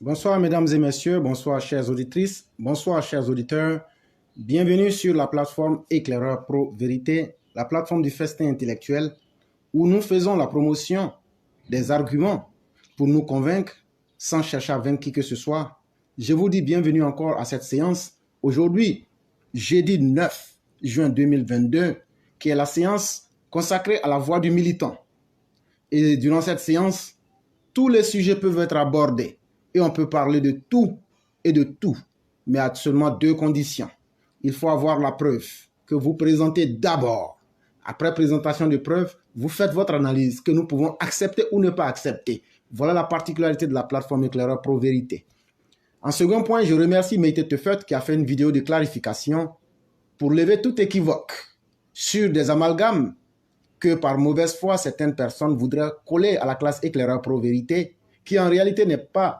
Bonsoir mesdames et messieurs, bonsoir chères auditrices, bonsoir chers auditeurs. Bienvenue sur la plateforme Éclaireur Pro Vérité, la plateforme du festin intellectuel où nous faisons la promotion des arguments pour nous convaincre sans chercher à vaincre qui que ce soit. Je vous dis bienvenue encore à cette séance. Aujourd'hui, jeudi 9 juin 2022, qui est la séance consacrée à la voix du militant. Et durant cette séance, tous les sujets peuvent être abordés. Et on peut parler de tout et de tout, mais à seulement deux conditions. Il faut avoir la preuve que vous présentez d'abord. Après présentation de preuves, vous faites votre analyse que nous pouvons accepter ou ne pas accepter. Voilà la particularité de la plateforme Éclaireur Pro Vérité. En second point, je remercie Meïté Tefet qui a fait une vidéo de clarification pour lever tout équivoque sur des amalgames que par mauvaise foi, certaines personnes voudraient coller à la classe Éclaireur Pro Vérité, qui en réalité n'est pas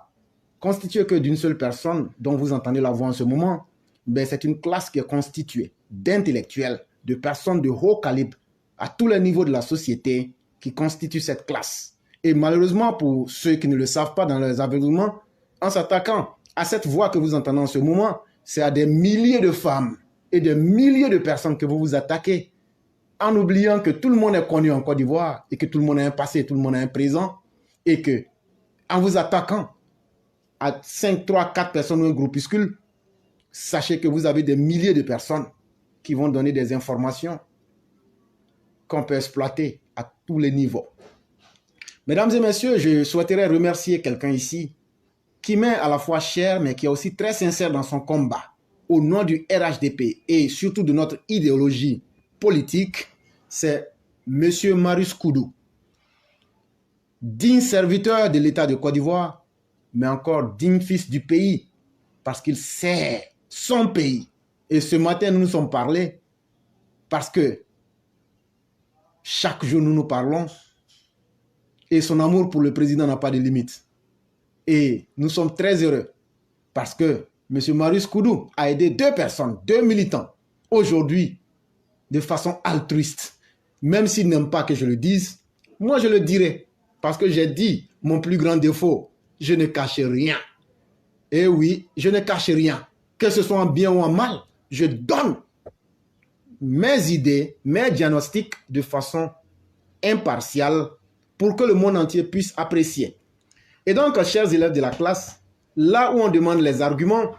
constituée que d'une seule personne dont vous entendez la voix en ce moment, mais c'est une classe qui est constituée d'intellectuels, de personnes de haut calibre à tous les niveaux de la société qui constituent cette classe. Et malheureusement, pour ceux qui ne le savent pas dans leurs aveuglements, en s'attaquant à cette voix que vous entendez en ce moment, c'est à des milliers de femmes et des milliers de personnes que vous vous attaquez, en oubliant que tout le monde est connu en Côte d'Ivoire et que tout le monde a un passé, tout le monde a un présent, et que en vous attaquant à 5, 3, 4 personnes ou un groupuscule, sachez que vous avez des milliers de personnes qui vont donner des informations qu'on peut exploiter à tous les niveaux. Mesdames et messieurs, je souhaiterais remercier quelqu'un ici qui m'est à la fois cher, mais qui est aussi très sincère dans son combat au nom du RHDP et surtout de notre idéologie politique, c'est M. Marius Koudou, digne serviteur de l'État de Côte d'Ivoire, mais encore digne fils du pays, parce qu'il sert son pays. Et ce matin, nous nous sommes parlé parce que chaque jour, nous nous parlons et son amour pour le président n'a pas de limite. Et nous sommes très heureux parce que M. Marius Koudou a aidé deux personnes, deux militants, aujourd'hui, de façon altruiste. Même s'il n'aime pas que je le dise, moi je le dirai. Parce que j'ai dit mon plus grand défaut, je ne cache rien. Et oui, je ne cache rien. Que ce soit en bien ou en mal, je donne mes idées, mes diagnostics de façon impartiale pour que le monde entier puisse apprécier. Et donc, chers élèves de la classe, là où on demande les arguments,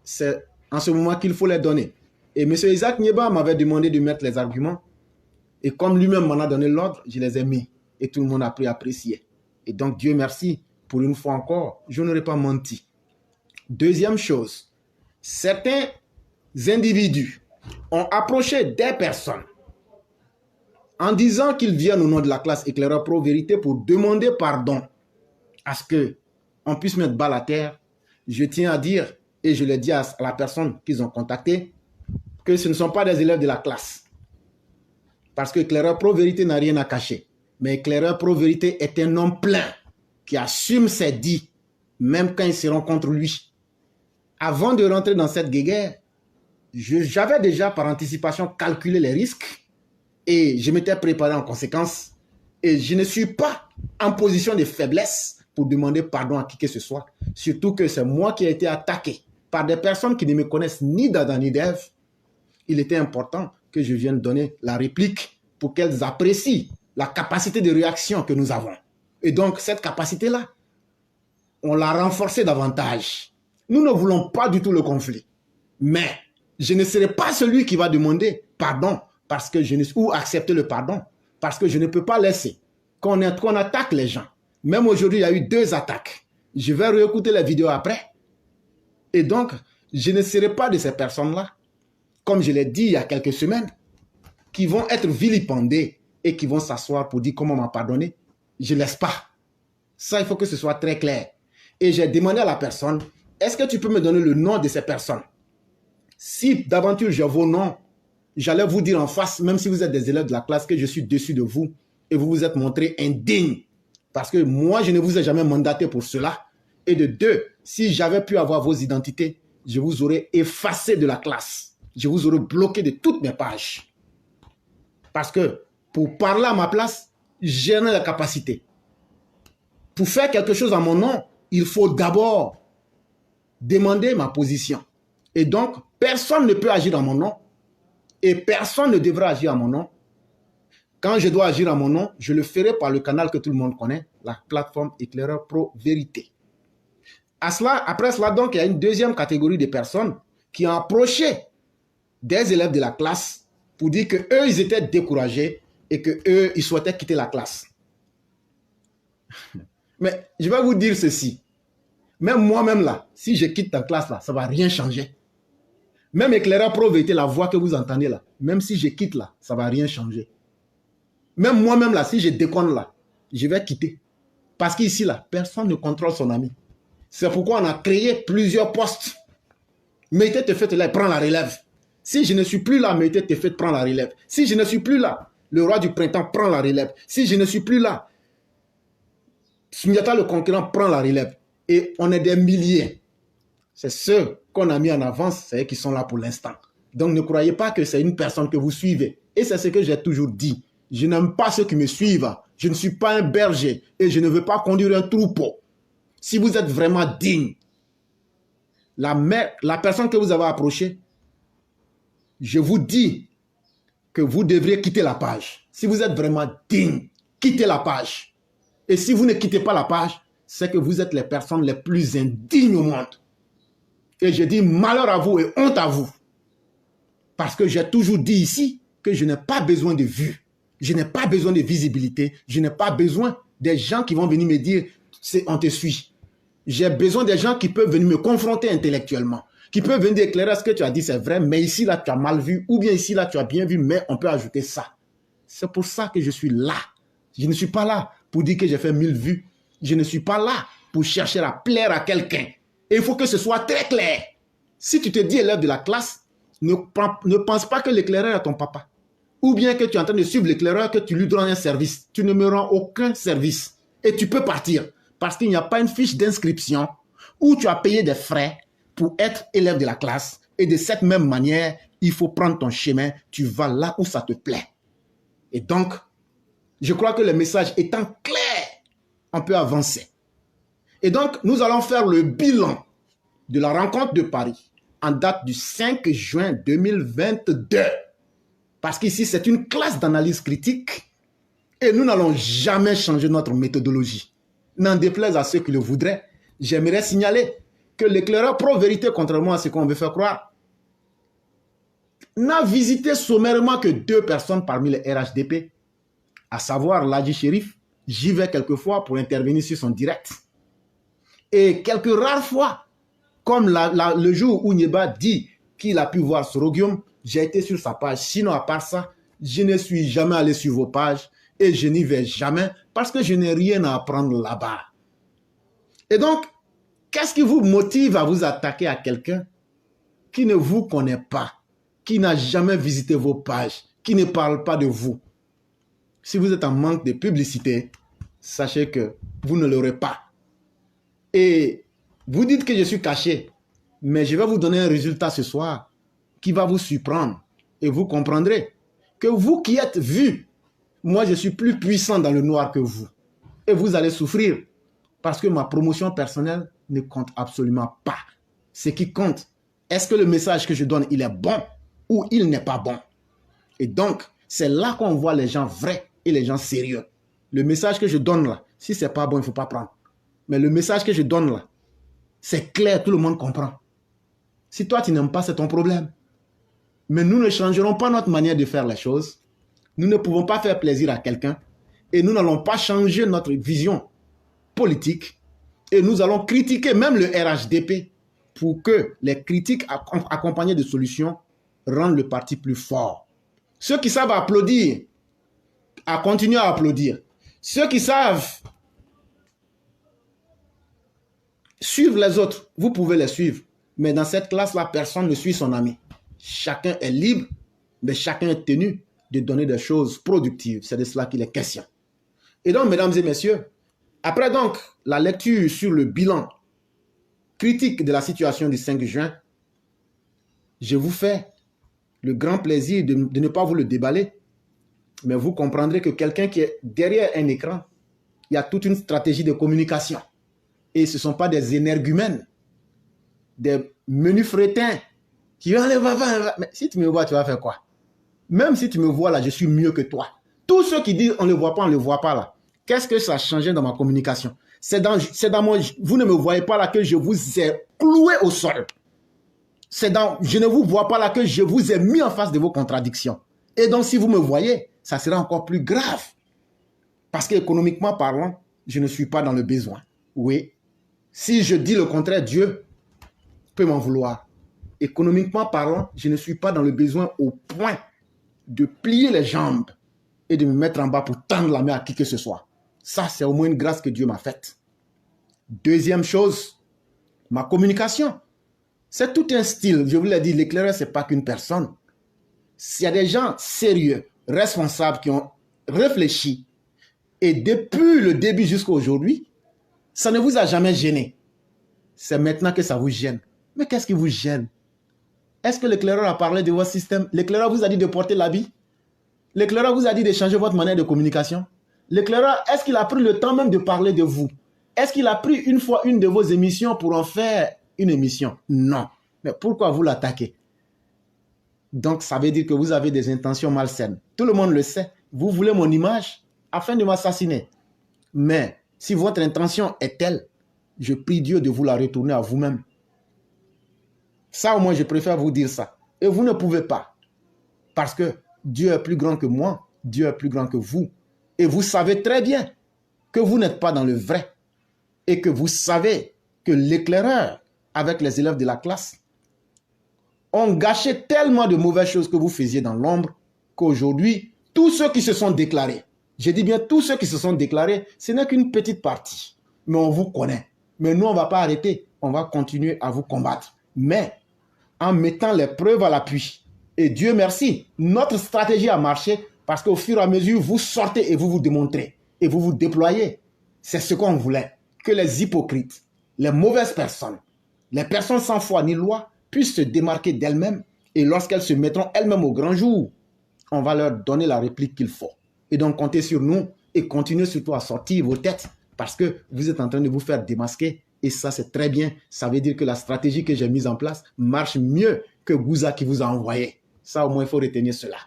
c'est en ce moment qu'il faut les donner. Et M. Isaac Nieba m'avait demandé de mettre les arguments. Et comme lui-même m'en a donné l'ordre, je les ai mis. Et tout le monde a pu apprécier. Et donc, Dieu merci, pour une fois encore, je n'aurais pas menti. Deuxième chose, certains individus ont approché des personnes en disant qu'ils viennent au nom de la classe Éclaireur Pro Vérité pour demander pardon à ce qu'on puisse mettre balle à terre. Je tiens à dire, et je l'ai dit à la personne qu'ils ont contactée, que ce ne sont pas des élèves de la classe. Parce que Éclaireur Pro Vérité n'a rien à cacher. Mais Éclaireur Pro Vérité est un homme plein qui assume ses dits, même quand ils seront contre lui. Avant de rentrer dans cette guéguerre, j'avais déjà par anticipation calculé les risques et je m'étais préparé en conséquence. Et je ne suis pas en position de faiblesse pour demander pardon à qui que ce soit. Surtout que c'est moi qui ai été attaqué par des personnes qui ne me connaissent ni d'Adam ni d'Ève. Il était important que je vienne donner la réplique pour qu'elles apprécient la capacité de réaction que nous avons. Et donc, cette capacité-là, on l'a renforcée davantage. Nous ne voulons pas du tout le conflit. Mais je ne serai pas celui qui va demander pardon parce que je ne, ou accepter le pardon parce que je ne peux pas laisser qu'on attaque les gens. Même aujourd'hui, il y a eu 2 attaques. Je vais réécouter les vidéos après. Et donc, je ne serai pas de ces personnes-là, comme je l'ai dit il y a quelques semaines, qui vont être vilipendées et qui vont s'asseoir pour dire comment on m'a pardonné. Je ne laisse pas. Ça, il faut que ce soit très clair. Et j'ai demandé à la personne, est-ce que tu peux me donner le nom de ces personnes? Si d'aventure j'ai vos noms, j'allais vous dire en face, même si vous êtes des élèves de la classe, que je suis dessus de vous et vous vous êtes montré indigne. Parce que moi, je ne vous ai jamais mandaté pour cela. Et de 2, si j'avais pu avoir vos identités, je vous aurais effacé de la classe. Je vous aurais bloqué de toutes mes pages. Parce que pour parler à ma place, j'ai la capacité. Pour faire quelque chose en mon nom, il faut d'abord demander ma position. Et donc, personne ne peut agir en mon nom et personne ne devra agir en mon nom. Quand je dois agir en mon nom, je le ferai par le canal que tout le monde connaît, la plateforme Éclaireur Pro Vérité. Après cela, donc, il y a une deuxième catégorie de personnes qui ont approché des élèves de la classe pour dire qu'eux, ils étaient découragés et qu'eux, ils souhaitaient quitter la classe. Mais je vais vous dire ceci. Même moi-même là, si je quitte ta classe là, ça ne va rien changer. Même Éclaireur Pro Vérité, la voix que vous entendez là, même si je quitte là, ça ne va rien changer. Même moi-même là, si je déconne là, je vais quitter. Parce qu'ici là, personne ne contrôle son ami. C'est pourquoi on a créé plusieurs postes. Mettez te fait là, prends la relève. Si je ne suis plus là, mettez te fait prends la relève. Si je ne suis plus là, le roi du printemps prend la relève. Si je ne suis plus là, Sundiata le conquérant prend la relève. Et on est des milliers. C'est ceux qu'on a mis en avance, c'est eux qui sont là pour l'instant. Donc ne croyez pas que c'est une personne que vous suivez. Et c'est ce que j'ai toujours dit. Je n'aime pas ceux qui me suivent. Je ne suis pas un berger et je ne veux pas conduire un troupeau. Si vous êtes vraiment digne, la personne que vous avez approchée, je vous dis que vous devriez quitter la page. Si vous êtes vraiment digne, quittez la page. Et si vous ne quittez pas la page, c'est que vous êtes les personnes les plus indignes au monde. Et je dis malheur à vous et honte à vous. Parce que j'ai toujours dit ici que je n'ai pas besoin de vue. Je n'ai pas besoin de visibilité. Je n'ai pas besoin des gens qui vont venir me dire on te suit. J'ai besoin des gens qui peuvent venir me confronter intellectuellement. Qui peuvent venir éclairer ce que tu as dit, c'est vrai, mais ici là tu as mal vu. Ou bien ici là tu as bien vu, mais on peut ajouter ça. C'est pour ça que je suis là. Je ne suis pas là pour dire que j'ai fait 1000 vues. Je ne suis pas là pour chercher à plaire à quelqu'un. Et il faut que ce soit très clair. Si tu te dis élève de la classe, ne pense pas que l'éclaireur est ton papa. Ou bien que tu es en train de suivre l'éclaireur, que tu lui donnes un service. Tu ne me rends aucun service. Et tu peux partir. Parce qu'il n'y a pas une fiche d'inscription où tu as payé des frais pour être élève de la classe. Et de cette même manière, il faut prendre ton chemin. Tu vas là où ça te plaît. Et donc, je crois que le message étant clair, on peut avancer. Et donc, nous allons faire le bilan de la rencontre de Paris en date du 5 juin 2022. Parce qu'ici, c'est une classe d'analyse critique et nous n'allons jamais changer notre méthodologie. N'en déplaise à ceux qui le voudraient, j'aimerais signaler que l'éclaireur pro-vérité, contrairement à ce qu'on veut faire croire, n'a visité sommairement que 2 personnes parmi les RHDP, à savoir Ladji Chérif. J'y vais quelquefois pour intervenir sur son direct. Et quelques rares fois, comme le jour où Nieba dit qu'il a pu voir Sorogium, j'ai été sur sa page. Sinon, à part ça, je ne suis jamais allé sur vos pages et je n'y vais jamais parce que je n'ai rien à apprendre là-bas. Et donc, qu'est-ce qui vous motive à vous attaquer à quelqu'un qui ne vous connaît pas, qui n'a jamais visité vos pages, qui ne parle pas de vous? Si vous êtes en manque de publicité, sachez que vous ne l'aurez pas. Et vous dites que je suis caché, mais je vais vous donner un résultat ce soir qui va vous surprendre. Et vous comprendrez que vous qui êtes vu, moi je suis plus puissant dans le noir que vous. Et vous allez souffrir parce que ma promotion personnelle ne compte absolument pas. Ce qui compte, est-ce que le message que je donne, il est bon ou il n'est pas bon? Et donc, c'est là qu'on voit les gens vrais et les gens sérieux. Le message que je donne là, si c'est pas bon, il ne faut pas prendre. Mais le message que je donne là, c'est clair, tout le monde comprend. Si toi, tu n'aimes pas, c'est ton problème. Mais nous ne changerons pas notre manière de faire les choses. Nous ne pouvons pas faire plaisir à quelqu'un. Et nous n'allons pas changer notre vision politique. Et nous allons critiquer même le RHDP pour que les critiques accompagnées de solutions rendent le parti plus fort. Ceux qui savent applaudir, à continuer à applaudir. Ceux qui savent suivre les autres, vous pouvez les suivre. Mais dans cette classe-là, personne ne suit son ami. Chacun est libre, mais chacun est tenu de donner des choses productives. C'est de cela qu'il est question. Et donc, mesdames et messieurs, après donc la lecture sur le bilan critique de la situation du 5 juin, je vous fais le grand plaisir de ne pas vous le déballer, mais vous comprendrez que quelqu'un qui est derrière un écran, il y a toute une stratégie de communication. Et ce ne sont pas des énergumènes, des menus frétins qui vont aller, mais si tu me vois, tu vas faire quoi? Même si tu me vois là, je suis mieux que toi. Tous ceux qui disent on ne le voit pas, on ne le voit pas là. Qu'est-ce que ça a changé dans ma communication? C'est dans mon... Vous ne me voyez pas là que je vous ai cloué au sol. Je ne vous vois pas là que je vous ai mis en face de vos contradictions. Et donc si vous me voyez, ça sera encore plus grave. Parce qu'économiquement parlant, je ne suis pas dans le besoin. Oui. Si je dis le contraire, Dieu peut m'en vouloir. Économiquement parlant, je ne suis pas dans le besoin au point de plier les jambes et de me mettre en bas pour tendre la main à qui que ce soit. Ça, c'est au moins une grâce que Dieu m'a faite. Deuxième chose, ma communication. C'est tout un style. Je vous l'ai dit, l'éclaireur, ce n'est pas qu'une personne. S'il y a des gens sérieux, responsables, qui ont réfléchi, et depuis le début jusqu'à aujourd'hui, ça ne vous a jamais gêné. C'est maintenant que ça vous gêne. Mais qu'est-ce qui vous gêne? Est-ce que l'éclaireur a parlé de votre système? L'éclaireur vous a dit de porter l'habit? L'éclaireur vous a dit de changer votre manière de communication? L'éclaireur, est-ce qu'il a pris le temps même de parler de vous? Est-ce qu'il a pris une fois une de vos émissions pour en faire une émission? Non. Mais pourquoi vous l'attaquez? Donc, ça veut dire que vous avez des intentions malsaines. Tout le monde le sait. Vous voulez mon image afin de m'assassiner. Mais si votre intention est telle, je prie Dieu de vous la retourner à vous-même. Ça, au moins, je préfère vous dire ça. Et vous ne pouvez pas. Parce que Dieu est plus grand que moi. Dieu est plus grand que vous. Et vous savez très bien que vous n'êtes pas dans le vrai. Et que vous savez que l'éclaireur, avec les élèves de la classe, ont gâché tellement de mauvaises choses que vous faisiez dans l'ombre, qu'aujourd'hui, tous ceux qui se sont déclarés, je dis bien tous ceux qui se sont déclarés, ce n'est qu'une petite partie. Mais on vous connaît. Mais nous, on ne va pas arrêter. On va continuer à vous combattre. Mais en mettant les preuves à l'appui. Et Dieu merci, notre stratégie a marché parce qu'au fur et à mesure, vous sortez et vous vous démontrez. Et vous vous déployez. C'est ce qu'on voulait. Que les hypocrites, les mauvaises personnes, les personnes sans foi ni loi puissent se démarquer d'elles-mêmes. Et lorsqu'elles se mettront elles-mêmes au grand jour, on va leur donner la réplique qu'il faut. Et donc, comptez sur nous et continuez surtout à sortir vos têtes parce que vous êtes en train de vous faire démasquer. Et ça, c'est très bien. Ça veut dire que la stratégie que j'ai mise en place marche mieux que Gouza qui vous a envoyé. Ça, au moins, il faut retenir cela.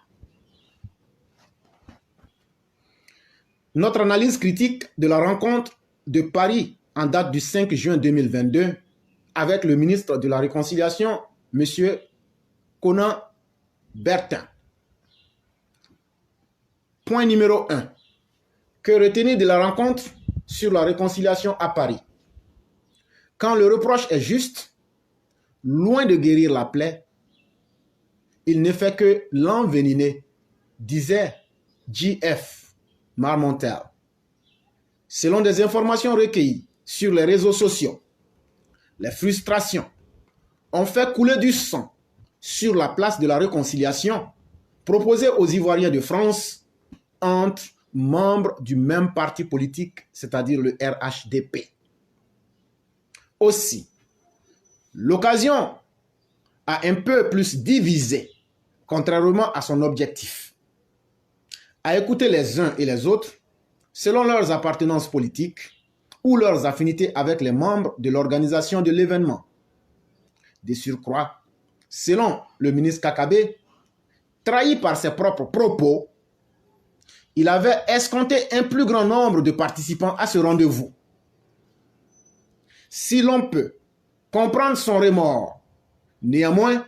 Notre analyse critique de la rencontre de Paris en date du 5 juin 2022 avec le ministre de la Réconciliation, M. Konan Bertin. Point numéro 1. Que retenir de la rencontre sur la réconciliation à Paris? Quand le reproche est juste, loin de guérir la plaie, il ne fait que l'enveniner, disait J.F. Marmontel. Selon des informations recueillies sur les réseaux sociaux, les frustrations ont fait couler du sang sur la place de la réconciliation proposée aux Ivoiriens de France entre membres du même parti politique, c'est-à-dire le RHDP. Aussi, l'occasion a un peu plus divisé, contrairement à son objectif, à écouter les uns et les autres selon leurs appartenances politiques ou leurs affinités avec les membres de l'organisation de l'événement. De surcroît, selon le ministre Kakabé, trahi par ses propres propos, il avait escompté un plus grand nombre de participants à ce rendez-vous. Si l'on peut comprendre son remords, néanmoins,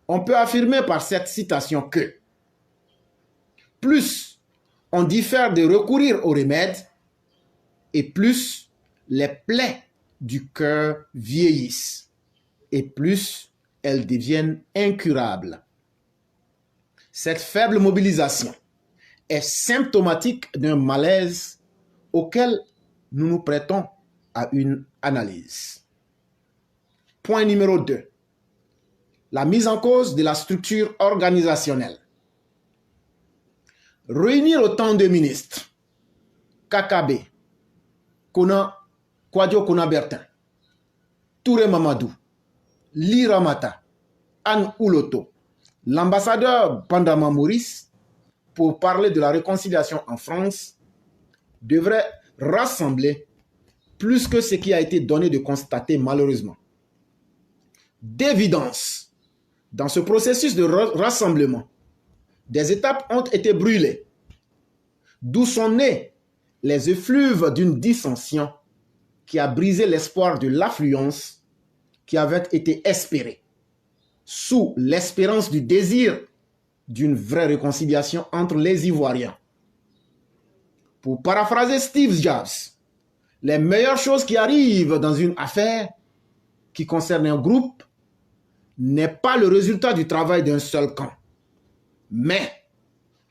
on peut affirmer par cette citation que plus on diffère de recourir au remède, et plus les plaies du cœur vieillissent, et plus elles deviennent incurables. Cette faible mobilisation est symptomatique d'un malaise auquel nous nous prêtons à une analyse. Point numéro 2. La mise en cause de la structure organisationnelle. Réunir autant de ministres, Kakabé, Kwadjo Konan Bertin, Touré Mamadou, Ly Ramata, Anne Ouloto, l'ambassadeur Bandama Maurice, pour parler de la réconciliation en France, devrait rassembler plus que ce qui a été donné de constater malheureusement. D'évidence, dans ce processus de rassemblement, des étapes ont été brûlées, d'où sont nées les effluves d'une dissension qui a brisé l'espoir de l'affluence qui avait été espérée, sous l'espérance du désir d'une vraie réconciliation entre les Ivoiriens. Pour paraphraser Steve Jobs, les meilleures choses qui arrivent dans une affaire qui concerne un groupe n'est pas le résultat du travail d'un seul camp, mais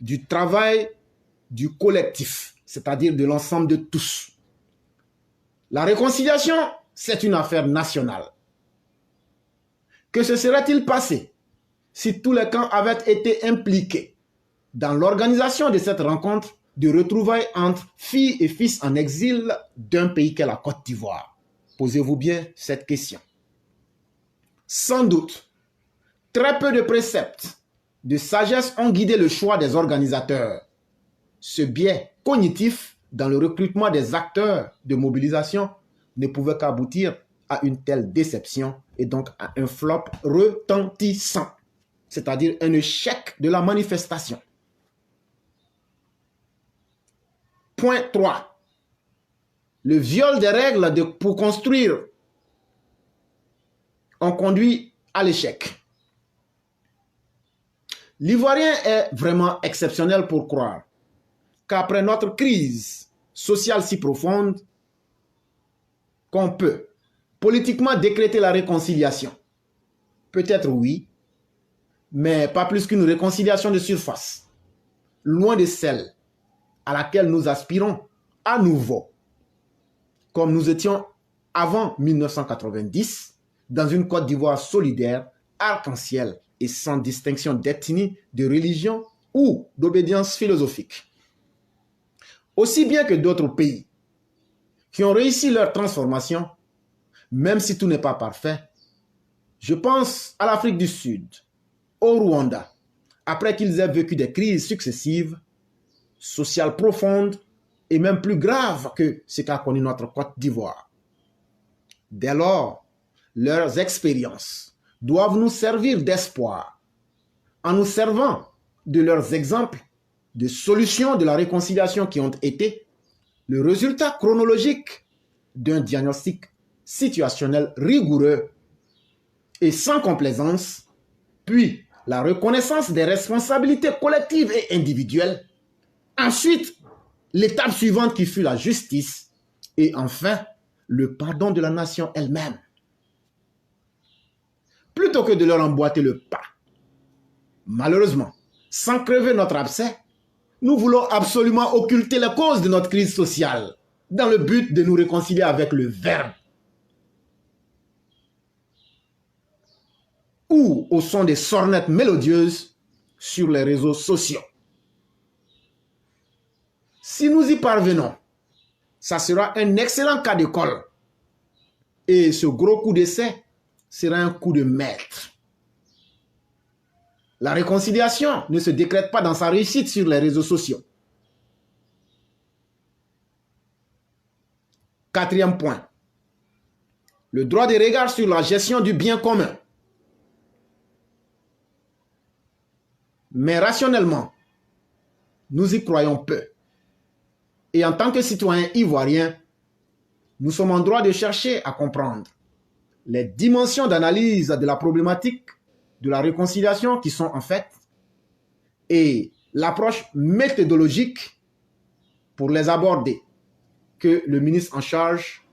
du travail du collectif, c'est-à-dire de l'ensemble de tous. La réconciliation, c'est une affaire nationale. Que se serait-il passé si tous les camps avaient été impliqués dans l'organisation de cette rencontre de retrouvailles entre filles et fils en exil d'un pays qu'est la Côte d'Ivoire? Posez-vous bien cette question. Sans doute, très peu de préceptes de sagesse ont guidé le choix des organisateurs. Ce biais cognitif dans le recrutement des acteurs de mobilisation ne pouvait qu'aboutir à une telle déception et donc à un flop retentissant, c'est-à-dire un échec de la manifestation. Point 3. Le viol des règles pour construire ont conduit à l'échec. L'Ivoirien est vraiment exceptionnel pour croire qu'après notre crise sociale si profonde, qu'on peut politiquement décréter la réconciliation. Peut-être oui, mais pas plus qu'une réconciliation de surface, loin de celle à laquelle nous aspirons à nouveau, comme nous étions avant 1990, dans une Côte d'Ivoire solidaire, arc-en-ciel et sans distinction d'ethnie, de religion ou d'obédience philosophique. Aussi bien que d'autres pays qui ont réussi leur transformation, même si tout n'est pas parfait, je pense à l'Afrique du Sud, au Rwanda, après qu'ils aient vécu des crises successives, sociales profondes et même plus graves que ce qu'a connu notre Côte d'Ivoire. Dès lors, leurs expériences doivent nous servir d'espoir en nous servant de leurs exemples de solutions de la réconciliation qui ont été le résultat chronologique d'un diagnostic situationnel rigoureux et sans complaisance, puis la reconnaissance des responsabilités collectives et individuelles, ensuite l'étape suivante qui fut la justice et enfin le pardon de la nation elle-même. Plutôt que de leur emboîter le pas, malheureusement, sans crever notre abcès, nous voulons absolument occulter la cause de notre crise sociale dans le but de nous réconcilier avec le Verbe. Ou au son des sornettes mélodieuses sur les réseaux sociaux. Si nous y parvenons, ça sera un excellent cas d'école. Et ce gros coup d'essai sera un coup de maître. La réconciliation ne se décrète pas dans sa réussite sur les réseaux sociaux. Quatrième point. Le droit de regard sur la gestion du bien commun. Mais rationnellement, nous y croyons peu. Et en tant que citoyens ivoiriens, nous sommes en droit de chercher à comprendre les dimensions d'analyse de la problématique de la réconciliation qui sont en fait et l'approche méthodologique pour les aborder que le ministre en charge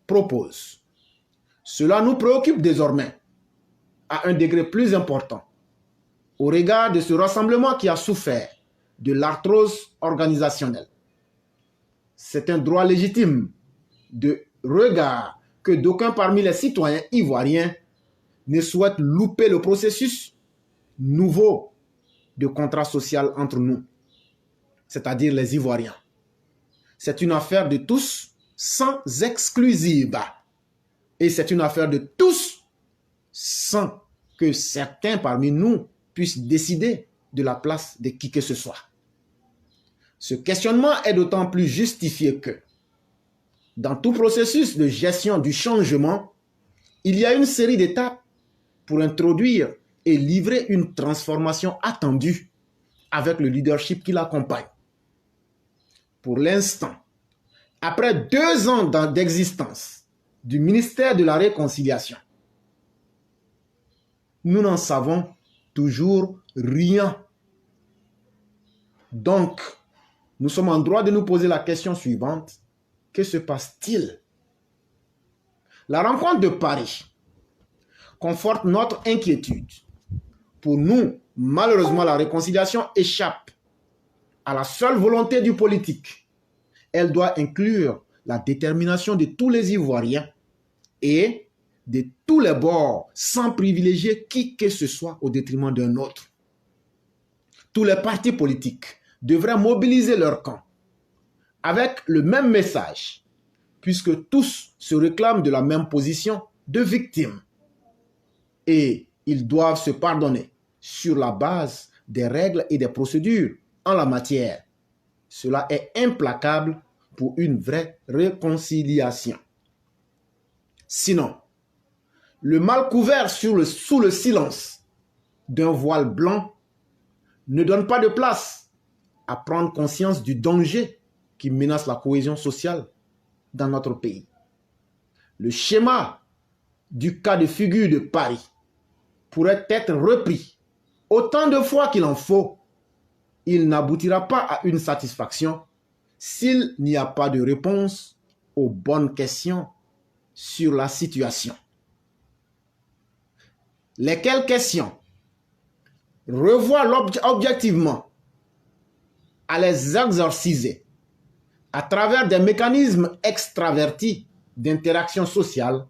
propose. Cela nous préoccupe désormais à un degré plus important au regard de ce rassemblement qui a souffert de l'arthrose organisationnelle. C'est un droit légitime de regard que d'aucuns parmi les citoyens ivoiriens ne souhaitent louper le processus nouveau de contrat social entre nous, c'est-à-dire les Ivoiriens. C'est une affaire de tous sans exclusive. Et c'est une affaire de tous sans que certains parmi nous puissent décider de la place de qui que ce soit. Ce questionnement est d'autant plus justifié que, dans tout processus de gestion du changement, il y a une série d'étapes pour introduire et livrer une transformation attendue avec le leadership qui l'accompagne. Pour l'instant, après 2 ans d'existence du ministère de la Réconciliation, nous n'en savons toujours rien. Donc, nous sommes en droit de nous poser la question suivante. Que se passe-t-il? La rencontre de Paris conforte notre inquiétude. Pour nous, malheureusement, la réconciliation échappe à la seule volonté du politique. Elle doit inclure la détermination de tous les Ivoiriens et de tous les bords, sans privilégier qui que ce soit au détriment d'un autre. Tous les partis politiques devraient mobiliser leur camp avec le même message, puisque tous se réclament de la même position de victime. Et ils doivent se pardonner sur la base des règles et des procédures en la matière. Cela est implacable pour une vraie réconciliation. Sinon, le mal couvert sous le silence d'un voile blanc ne donne pas de place à prendre conscience du danger qui menace la cohésion sociale dans notre pays. Le schéma du cas de figure de Paris pourrait être repris autant de fois qu'il en faut. Il n'aboutira pas à une satisfaction s'il n'y a pas de réponse aux bonnes questions sur la situation. Lesquelles questions? Revoir objectivement à les exorciser à travers des mécanismes extravertis d'interaction sociale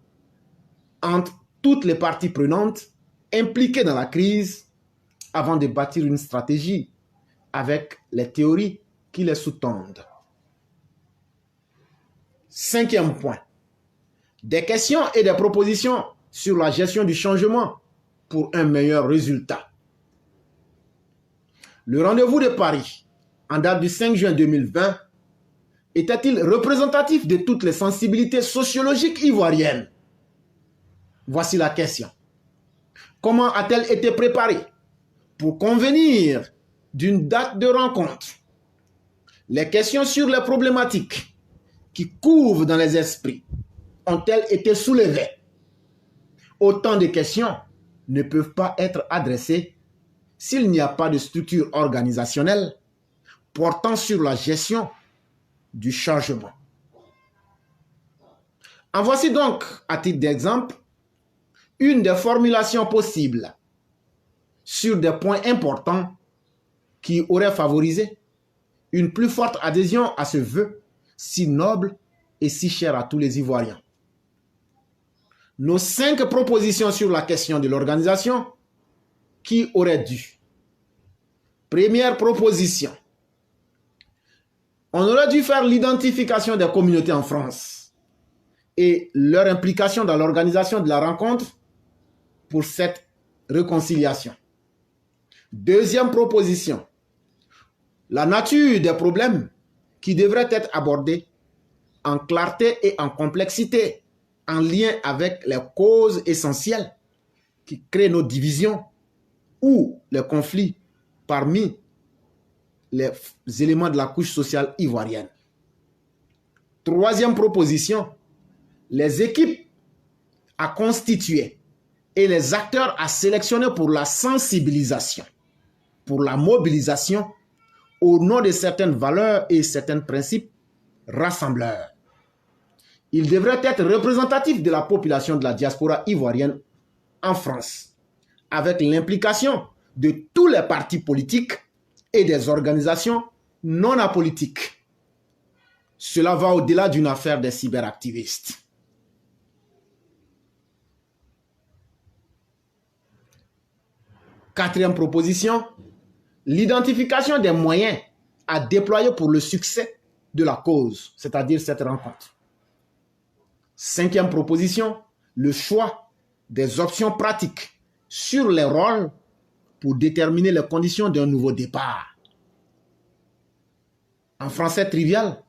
entre toutes les parties prenantes impliquées dans la crise avant de bâtir une stratégie avec les théories qui les sous-tendent. 5e point. Des questions et des propositions sur la gestion du changement pour un meilleur résultat. Le rendez-vous de Paris, en date du 5 juin 2020, était-il représentatif de toutes les sensibilités sociologiques ivoiriennes? Voici la question. Comment a-t-elle été préparée pour convenir d'une date de rencontre? Les questions sur les problématiques qui couvent dans les esprits ont-elles été soulevées? Autant de questions ne peuvent pas être adressées s'il n'y a pas de structure organisationnelle portant sur la gestion du changement. En voici donc, à titre d'exemple, une des formulations possibles sur des points importants qui auraient favorisé une plus forte adhésion à ce vœu si noble et si cher à tous les Ivoiriens. Nos 5 propositions sur la question de l'organisation qui auraient dû. Première proposition. On aurait dû faire l'identification des communautés en France et leur implication dans l'organisation de la rencontre pour cette réconciliation. Deuxième proposition. La nature des problèmes qui devraient être abordés en clarté et en complexité, en lien avec les causes essentielles qui créent nos divisions ou les conflits parmi les éléments de la couche sociale ivoirienne. Troisième proposition, les équipes à constituer et les acteurs à sélectionner pour la sensibilisation, pour la mobilisation au nom de certaines valeurs et certains principes rassembleurs. Ils devraient être représentatifs de la population de la diaspora ivoirienne en France, avec l'implication de tous les partis politiques et des organisations non apolitiques. Cela va au-delà d'une affaire des cyberactivistes. Quatrième proposition, l'identification des moyens à déployer pour le succès de la cause, c'est-à-dire cette rencontre. Cinquième proposition, le choix des options pratiques sur les rôles pour déterminer les conditions d'un nouveau départ. En français trivial,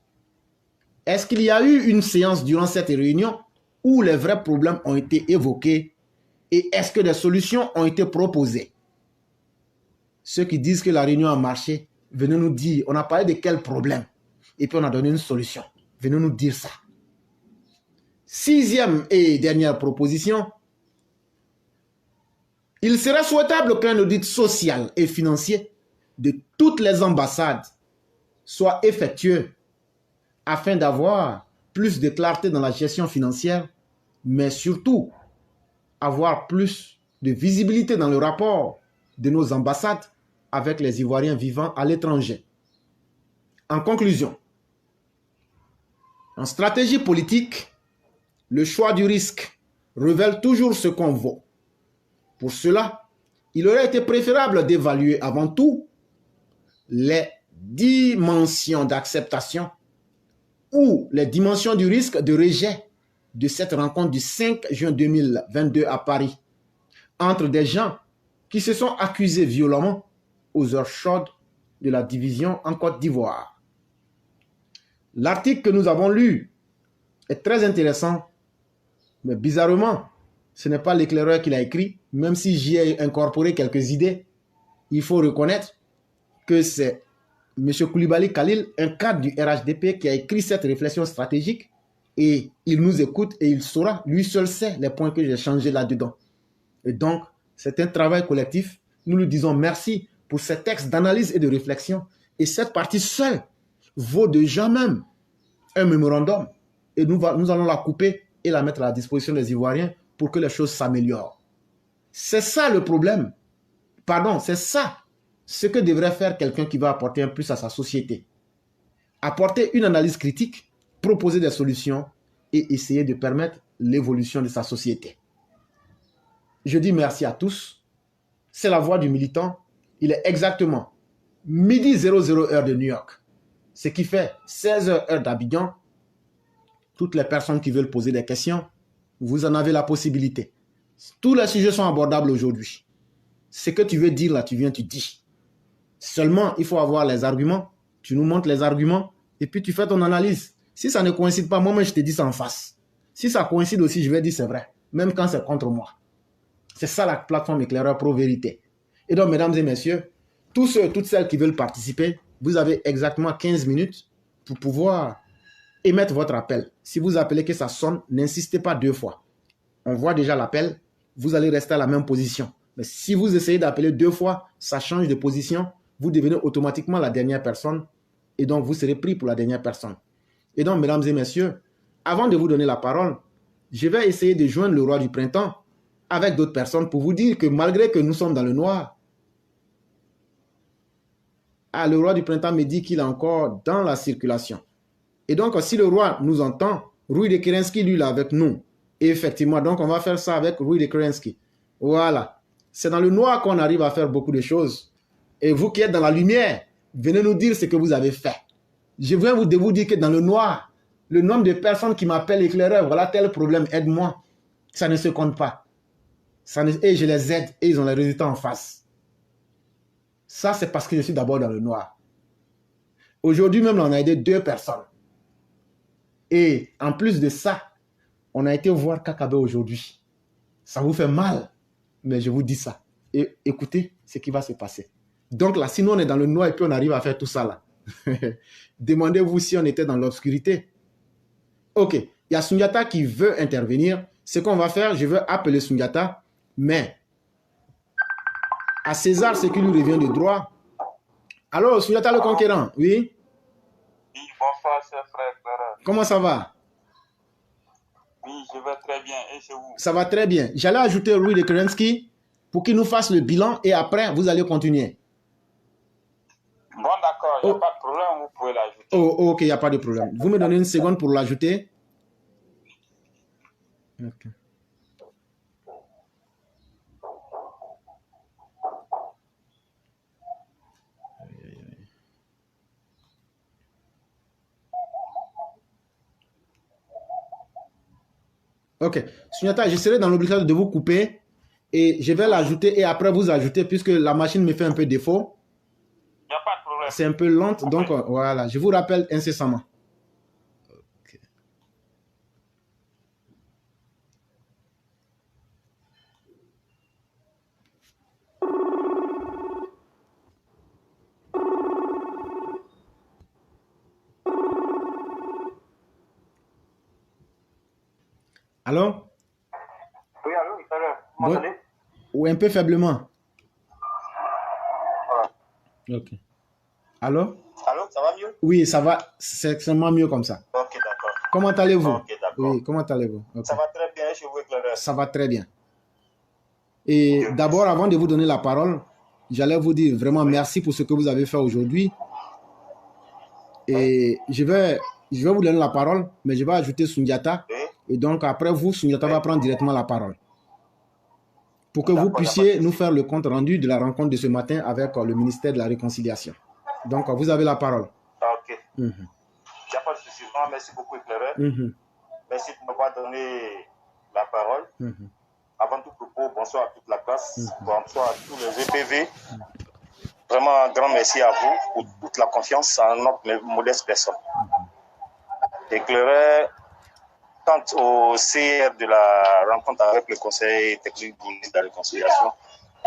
est-ce qu'il y a eu une séance durant cette réunion où les vrais problèmes ont été évoqués et est-ce que des solutions ont été proposées? Ceux qui disent que la réunion a marché, venez nous dire, on a parlé de quel problème et puis on a donné une solution. Venez nous dire ça. Sixième et dernière proposition, il serait souhaitable qu'un audit social et financier de toutes les ambassades soit effectué afin d'avoir plus de clarté dans la gestion financière, mais surtout avoir plus de visibilité dans le rapport de nos ambassades avec les Ivoiriens vivant à l'étranger. En conclusion, en stratégie politique, le choix du risque révèle toujours ce qu'on vaut. Pour cela, il aurait été préférable d'évaluer avant tout les dimensions d'acceptation ou les dimensions du risque de rejet de cette rencontre du 5 juin 2022 à Paris entre des gens qui se sont accusés violemment aux heures chaudes de la division en Côte d'Ivoire. L'article que nous avons lu est très intéressant, mais bizarrement, ce n'est pas l'éclaireur qui l'a écrit, même si j'y ai incorporé quelques idées. Il faut reconnaître que c'est M. Koulibaly Khalil, un cadre du RHDP, qui a écrit cette réflexion stratégique et il nous écoute et il saura, lui seul sait les points que j'ai changés là-dedans. Et donc, c'est un travail collectif. Nous lui disons merci pour ces textes d'analyse et de réflexion. Et cette partie seule vaut déjà même un mémorandum. Et nous allons la couper et la mettre à la disposition des Ivoiriens pour que les choses s'améliorent. C'est ça le problème. Pardon, c'est ça ce que devrait faire quelqu'un qui va apporter un plus à sa société. Apporter une analyse critique, proposer des solutions et essayer de permettre l'évolution de sa société. Je dis merci à tous. C'est la voix du militant. Il est exactement midi 00 heure de New York, ce qui fait 16 heure d'Abidjan. Toutes les personnes qui veulent poser des questions, vous en avez la possibilité. Tous les sujets sont abordables aujourd'hui. Ce que tu veux dire là, tu viens, tu dis. Seulement, il faut avoir les arguments. Tu nous montres les arguments et puis tu fais ton analyse. Si ça ne coïncide pas, moi-même, je te dis ça en face. Si ça coïncide aussi, je vais dire c'est vrai, même quand c'est contre moi. C'est ça la plateforme Éclaireur Pro Vérité. Et donc, mesdames et messieurs, tous ceux, toutes celles qui veulent participer, vous avez exactement 15 minutes pour pouvoir émettre votre appel. Si vous appelez que ça sonne, n'insistez pas 2 fois. On voit déjà l'appel, vous allez rester à la même position. Mais si vous essayez d'appeler 2 fois, ça change de position, vous devenez automatiquement la dernière personne et donc vous serez pris pour la dernière personne. Et donc, mesdames et messieurs, avant de vous donner la parole, je vais essayer de joindre le roi du printemps avec d'autres personnes pour vous dire que malgré que nous sommes dans le noir, le roi du printemps me dit qu'il est encore dans la circulation. Et donc, si le roi nous entend, Rui de Kerensky, lui, là, avec nous. Et effectivement, donc, on va faire ça avec Rui de Kerensky. Voilà. C'est dans le noir qu'on arrive à faire beaucoup de choses. Et vous qui êtes dans la lumière, venez nous dire ce que vous avez fait. Je viens de vous dire que dans le noir, le nombre de personnes qui m'appellent éclaireur, voilà tel problème, aide-moi. Ça ne se compte pas. Et je les aide et ils ont les résultats en face. Ça, c'est parce que je suis d'abord dans le noir. Aujourd'hui même, on a aidé 2 personnes. Et en plus de ça, on a été voir Kakabe aujourd'hui. Ça vous fait mal, mais je vous dis ça. Et écoutez ce qui va se passer. Donc là, sinon on est dans le noir et puis on arrive à faire tout ça là. Demandez-vous si on était dans l'obscurité. Ok, il y a Sundiata qui veut intervenir. Ce qu'on va faire, je vais appeler Sundiata, mais à César, ce qui lui revient de droit. Alors, Sundiata le conquérant, oui? Oui, bonsoir, cher frère Clara. Comment ça va? Oui, je vais très bien. Et chez vous? Ça va très bien. J'allais ajouter Rui de Kerensky pour qu'il nous fasse le bilan et après, vous allez continuer. Bon, d'accord, il n'y a pas de problème, vous pouvez l'ajouter. Oh, ok, il n'y a pas de problème. Vous me donnez une seconde pour l'ajouter. Ok. Ok. Sundiata, je serai dans l'obligation de vous couper et je vais l'ajouter et après vous ajouter puisque la machine me fait un peu défaut. Il n'y a pas de problème. c'est un peu lente, donc voilà, je vous rappelle incessamment. Okay. Allô? Oui, allô, vous m'entendez? Oui, un peu faiblement. Voilà. Ok. Allô? Allô, ça va mieux? Oui, ça va, c'est extrêmement mieux comme ça. Ok, d'accord. Comment allez-vous? Ok, d'accord. Oui, comment allez-vous? Okay. Ça va très bien chez vous, éclaireur? Ça va très bien. Et d'abord, avant de vous donner la parole, j'allais vous dire vraiment merci pour ce que vous avez fait aujourd'hui. Et je vais vous donner la parole, mais je vais ajouter Sundiata. Oui. Et donc, après vous, Sundiata va prendre directement la parole. Pour que vous puissiez nous faire le compte rendu de la rencontre de ce matin avec le ministère de la Réconciliation. Donc, vous avez la parole. Ok. Il n'y a pas de souci. Merci beaucoup, éclaireur. Merci de m'avoir donné la parole. Avant tout propos, bonsoir à toute la classe, bonsoir à tous les EPV. Vraiment un grand merci à vous pour toute la confiance en notre modeste personne. Éclaireur, quant au CR de la rencontre avec le Conseil technique du ministre de la Réconciliation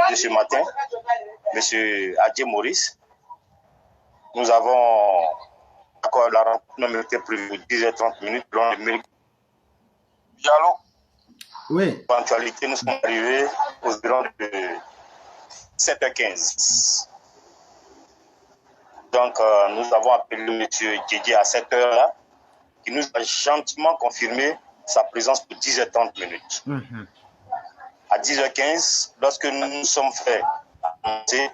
de ce matin, M. Adjé Maurice, nous avons encore la rencontre même été prévue 10h30 minutes dans le mail. Diallo. Oui. Éventualité, nous sommes arrivés aux environs de 7h15. Donc, nous avons appelé M. Djidji à cette heure-là, qui nous a gentiment confirmé sa présence pour 10h30 minutes. À 10h15, lorsque nous nous sommes fait annoncer,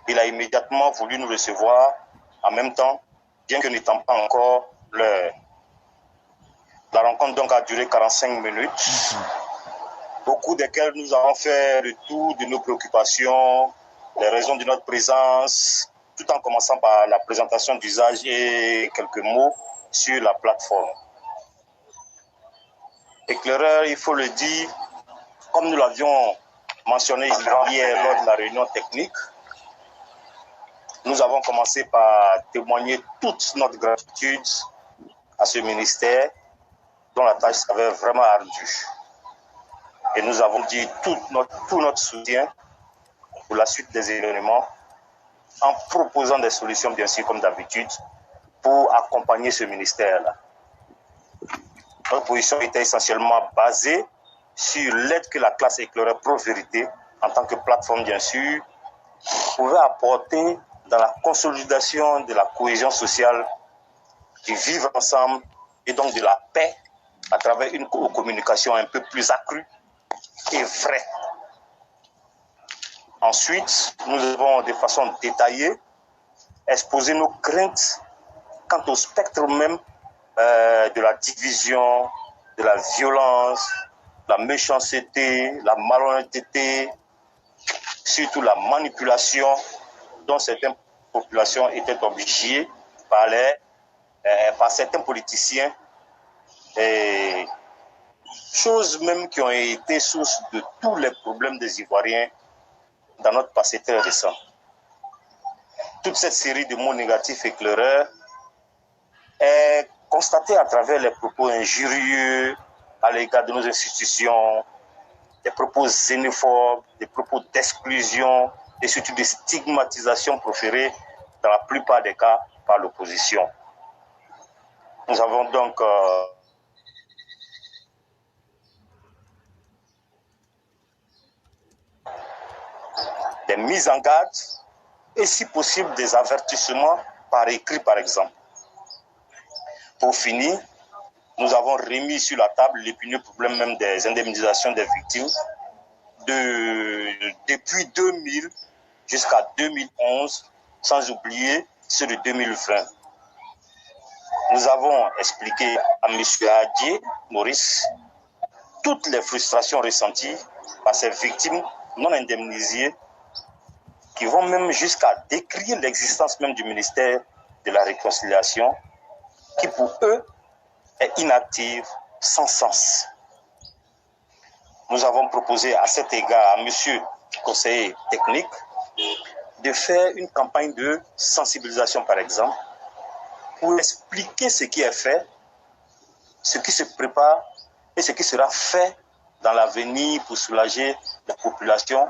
il a immédiatement voulu nous recevoir en même temps, bien que n'étant pas encore l'heure. La rencontre donc a duré 45 minutes, au cours desquelles nous avons fait le tour de nos préoccupations, les raisons de notre présence, tout en commençant par la présentation d'usage et quelques mots sur la plateforme. Éclaireur, il faut le dire, comme nous l'avions mentionné hier lors de la réunion technique, nous avons commencé par témoigner toute notre gratitude à ce ministère dont la tâche s'avère vraiment ardue. Et nous avons dit tout notre soutien pour la suite des événements en proposant des solutions, bien sûr, comme d'habitude, pour accompagner ce ministère-là. Notre position était essentiellement basée sur l'aide que la classe Éclaireur Pro-Vérité, en tant que plateforme, bien sûr, pouvait apporter dans la consolidation de la cohésion sociale, du vivre ensemble et donc de la paix à travers une communication un peu plus accrue et vraie. Ensuite, nous avons de façon détaillée exposé nos craintes quant au spectre même de la division, de la violence, la méchanceté, la malhonnêteté, surtout la manipulation dont certaines populations étaient obligées par certains politiciens, et choses même qui ont été source de tous les problèmes des Ivoiriens dans notre passé très récent. Toute cette série de mots négatifs éclaireurs est constatée à travers les propos injurieux à l'égard de nos institutions, des propos xénophobes, des propos d'exclusion et surtout des stigmatisations proférées dans la plupart des cas par l'opposition. Nous avons donc des mises en garde et si possible des avertissements par écrit par exemple. Pour finir, nous avons remis sur la table l'épineux problème même des indemnisations des victimes depuis 2000 jusqu'à 2011, sans oublier ceux de 2020. Nous avons expliqué à M. Adjé Maurice toutes les frustrations ressenties par ces victimes non indemnisées qui vont même jusqu'à décrire l'existence même du ministère de la Réconciliation qui pour eux est inactive, sans sens. Nous avons proposé à cet égard à M. conseiller technique de faire une campagne de sensibilisation, par exemple, pour expliquer ce qui est fait, ce qui se prépare et ce qui sera fait dans l'avenir pour soulager la population.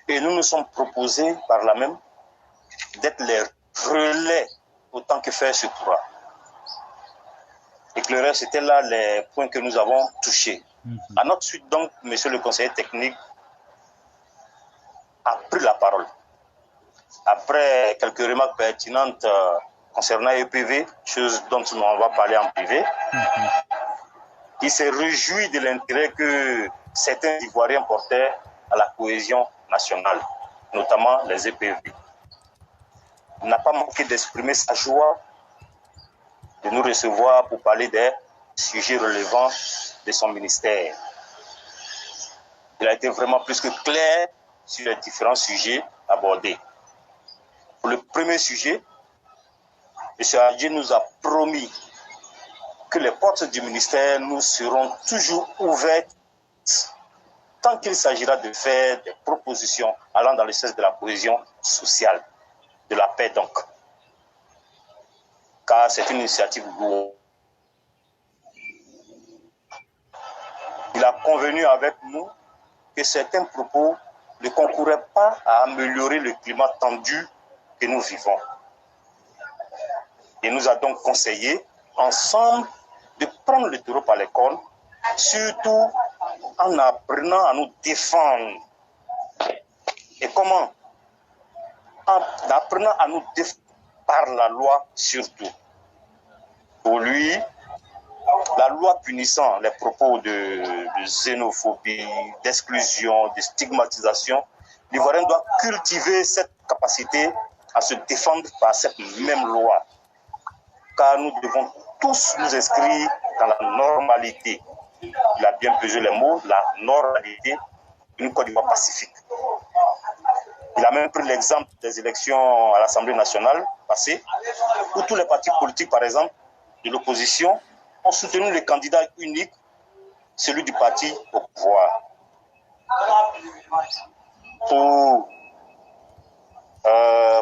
Et nous nous sommes proposés par là même d'être les relais autant que faire se pourra. Éclaireur, c'était là les points que nous avons touchés. À notre suite, donc, monsieur le conseiller technique a pris la parole. Après quelques remarques pertinentes concernant EPV, chose dont on va parler en privé, il s'est réjoui de l'intérêt que certains Ivoiriens portaient à la cohésion nationale, notamment les EPV. Il n'a pas manqué d'exprimer sa joie de nous recevoir pour parler des sujets relevant de son ministère. Il a été vraiment plus que clair sur les différents sujets abordés. Pour le premier sujet, M. Adjé nous a promis que les portes du ministère nous seront toujours ouvertes tant qu'il s'agira de faire des propositions allant dans le sens de la cohésion sociale, de la paix donc. Car c'est une initiative lourde. Il a convenu avec nous que certains propos ne concouraient pas à améliorer le climat tendu que nous vivons. Il nous a donc conseillé, ensemble, de prendre le taureau par les cornes, surtout en apprenant à nous défendre. Et comment? En apprenant à nous défendre par la loi surtout. Pour lui, la loi punissant les propos de xénophobie, d'exclusion, de stigmatisation, l'Ivoirien doit cultiver cette capacité à se défendre par cette même loi. Car nous devons tous nous inscrire dans la normalité. Il a bien pesé les mots, la normalité d'une Côte d'Ivoire pacifique. Il a même pris l'exemple des élections à l'Assemblée nationale passées, où tous les partis politiques, par exemple, de l'opposition, ont soutenu le candidat unique, celui du parti au pouvoir.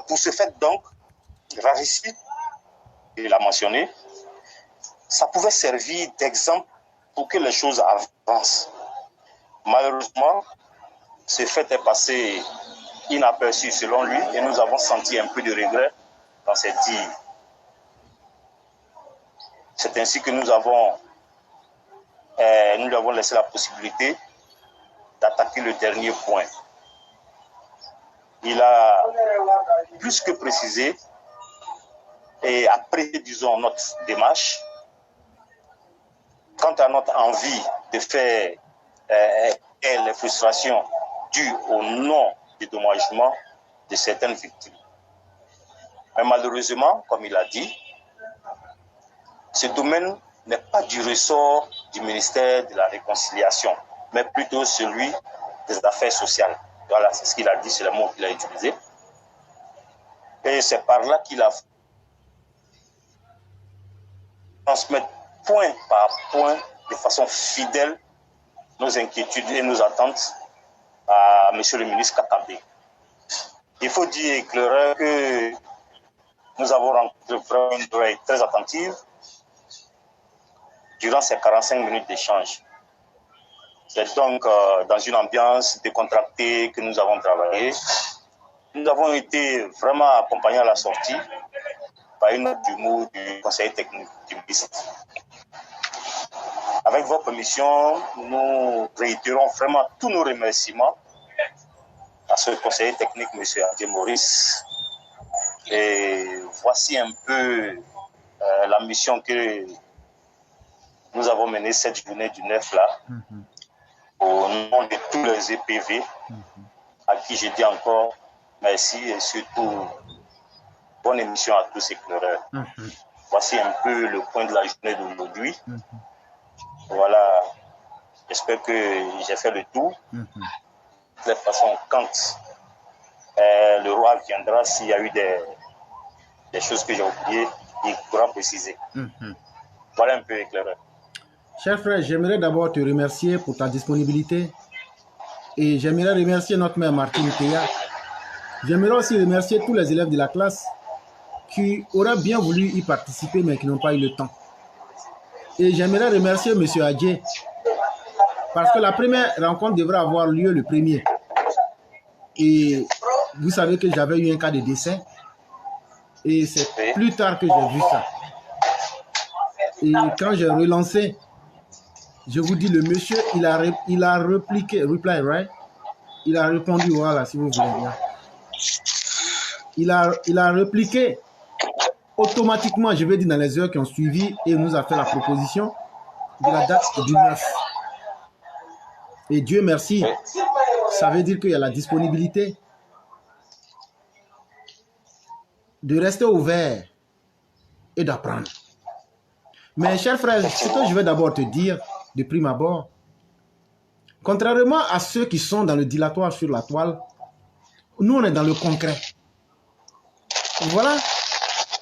Pour ce fait donc, rarissime, il a mentionné, ça pouvait servir d'exemple pour que les choses avancent. Malheureusement, ce fait est passé inaperçu selon lui et nous avons senti un peu de regret dans ses dires. C'est ainsi que nous lui avons laissé la possibilité d'attaquer le dernier point. Il a plus que précisé et après, disons, notre démarche, quant à notre envie de faire les frustrations dues au non-dédommagement de certaines victimes. Mais malheureusement, comme il a dit, ce domaine n'est pas du ressort du ministère de la Réconciliation, mais plutôt celui des Affaires sociales. Voilà, c'est ce qu'il a dit, c'est le mot qu'il a utilisé. Et c'est par là qu'il a transmettre point par point, de façon fidèle, nos inquiétudes et nos attentes à M. le ministre Kakabé. Il faut dire, éclaireur, que nous avons rencontré une oreille très attentive durant ces 45 minutes d'échange. C'est donc dans une ambiance décontractée que nous avons travaillé. Nous avons été vraiment accompagnés à la sortie par une note d'humour du conseiller technique du ministre. Avec votre permission, nous réitérons vraiment tous nos remerciements à ce conseiller technique, M. Adjé Maurice. Et voici un peu la mission que nous avons menée cette journée du 9 là, au nom de tous les EPV, à qui je dis encore merci et surtout bonne émission à tous ces éclaireurs. Voici un peu le point de la journée d'aujourd'hui. Voilà, j'espère que j'ai fait le tour. De toute façon, quand le roi viendra, s'il y a eu des choses que j'ai oubliées, il pourra préciser. Voilà un peu éclaireur. Cher frère, j'aimerais d'abord te remercier pour ta disponibilité et j'aimerais remercier notre mère Martine Théa J'aimerais aussi remercier tous les élèves de la classe qui auraient bien voulu y participer, mais qui n'ont pas eu le temps. Et j'aimerais remercier M. Adjé, parce que la première rencontre devrait avoir lieu le 1er. Et vous savez que j'avais eu un cas de décès. Et c'est plus tard que j'ai vu ça. Et quand j'ai relancé, je vous dis, le monsieur, il a répliqué, reply, right? Il a répondu, voilà, si vous voulez bien. Il a répliqué automatiquement, je vais dire dans les heures qui ont suivi, et il nous a fait la proposition de la date du 9. Et Dieu merci, ça veut dire qu'il y a la disponibilité de rester ouvert et d'apprendre. Mais chers frères, ce que je vais d'abord te dire, de prime abord, contrairement à ceux qui sont dans le dilatoire sur la toile, nous on est dans le concret. Voilà,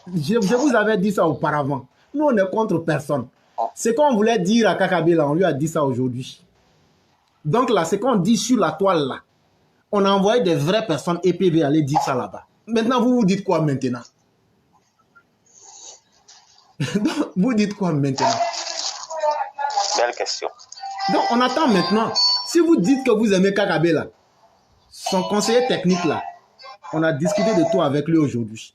je vous avais dit ça auparavant. Nous on est contre personne. Ce qu'on voulait dire à Kakabé là, on lui a dit ça aujourd'hui. Donc là, ce qu'on dit sur la toile là, on a envoyé des vraies personnes EPV aller dire ça là-bas. Maintenant, vous vous dites quoi maintenant? Vous dites quoi maintenant? Belle question. Donc, on attend maintenant. Si vous dites que vous aimez Kakabé là, son conseiller technique là, on a discuté de tout avec lui aujourd'hui.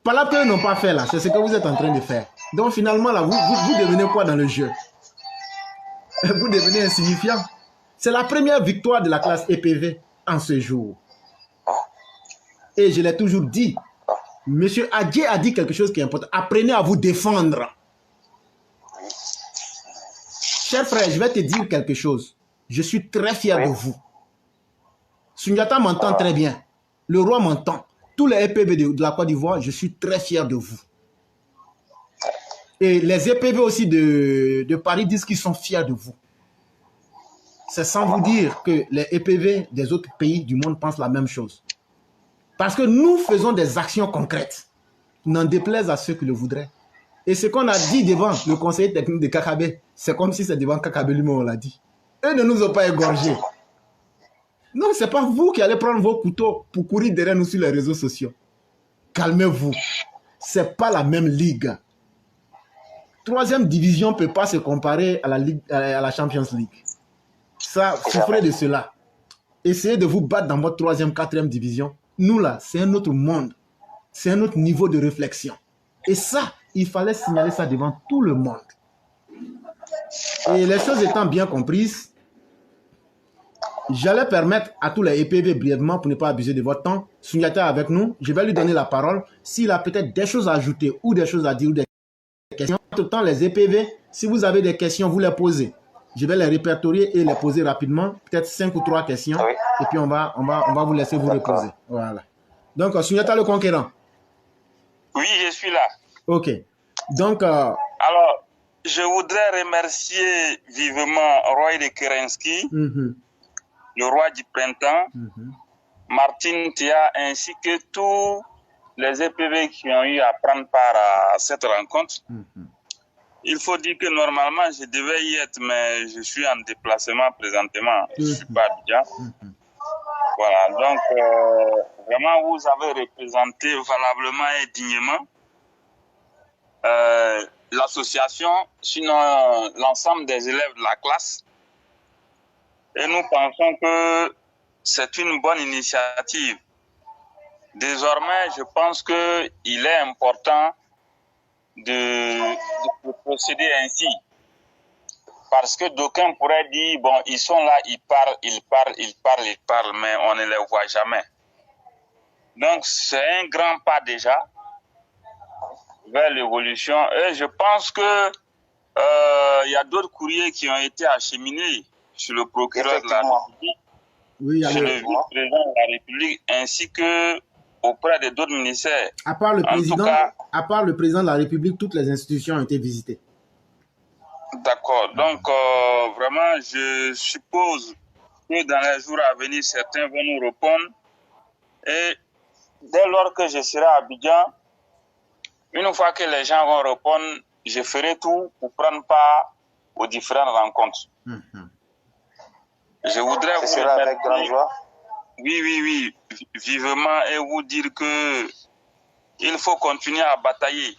Par là qu'ils n'ont pas fait là, c'est ce que vous êtes en train de faire. Donc finalement là, vous devenez quoi dans le jeu? Vous devenez insignifiant. C'est la première victoire de la classe EPV en ce jour. Et je l'ai toujours dit, Monsieur Adjé a dit quelque chose qui est important. Apprenez à vous défendre. Cher frère, je vais te dire quelque chose. Je suis très fier de vous. Sundiata m'entend très bien. Le roi m'entend. Tous les EPV de la Côte d'Ivoire, je suis très fier de vous. Et les EPV aussi de Paris disent qu'ils sont fiers de vous. C'est sans vous dire que les EPV des autres pays du monde pensent la même chose. Parce que nous faisons des actions concrètes. N'en déplaise à ceux qui le voudraient. Et ce qu'on a dit devant le conseiller technique de Kakabé, c'est comme si c'est devant Kakabé lui-même on l'a dit. Eux ne nous ont pas égorgés. Non, ce n'est pas vous qui allez prendre vos couteaux pour courir derrière nous sur les réseaux sociaux. Calmez-vous. Ce n'est pas la même ligue. Troisième division ne peut pas se comparer à la Champions League. Ça, souffrez de cela. Essayez de vous battre dans votre troisième, quatrième division. Nous là, c'est un autre monde. C'est un autre niveau de réflexion. Et ça, il fallait signaler ça devant tout le monde. Et les choses étant bien comprises, j'allais permettre à tous les EPV brièvement, pour ne pas abuser de votre temps, Sundiata est avec nous, je vais lui donner la parole. S'il a peut-être des choses à ajouter ou des choses à dire ou des questions, en tout temps les EPV, si vous avez des questions, vous les posez. Je vais les répertorier et les poser rapidement, peut-être 5 ou 3 questions, et puis on va vous laisser vous reposer. Voilà. Donc, Sundiata le conquérant. Oui, je suis là. Ok. Donc... Alors, je voudrais remercier vivement Roy de Kerensky, le roi du printemps, Martin Tia, ainsi que tous les EPV qui ont eu à prendre part à cette rencontre. Il faut dire que normalement, je devais y être, mais je suis en déplacement présentement. Je ne suis pas à Abidjan. Voilà, donc vraiment, vous avez représenté valablement et dignement l'association, sinon l'ensemble des élèves de la classe. Et nous pensons que c'est une bonne initiative. Désormais, je pense qu'il est important de procéder ainsi. Parce que d'aucuns pourraient dire, bon, ils sont là, ils parlent, mais on ne les voit jamais. Donc, c'est un grand pas déjà vers l'évolution. Et je pense que y a d'autres courriers qui ont été acheminés sur le procureur de la République, sur le vice-président de la République, ainsi que auprès de d'autres ministères. À part le président de la République, toutes les institutions ont été visitées. D'accord. Donc, vraiment, je suppose que dans les jours à venir, certains vont nous répondre. Et dès lors que je serai à Abidjan, une fois que les gens vont répondre, je ferai tout pour prendre part aux différentes rencontres. Je voudrais vous remercier. Avec grande joie. Oui, vivement, et vous dire que il faut continuer à batailler.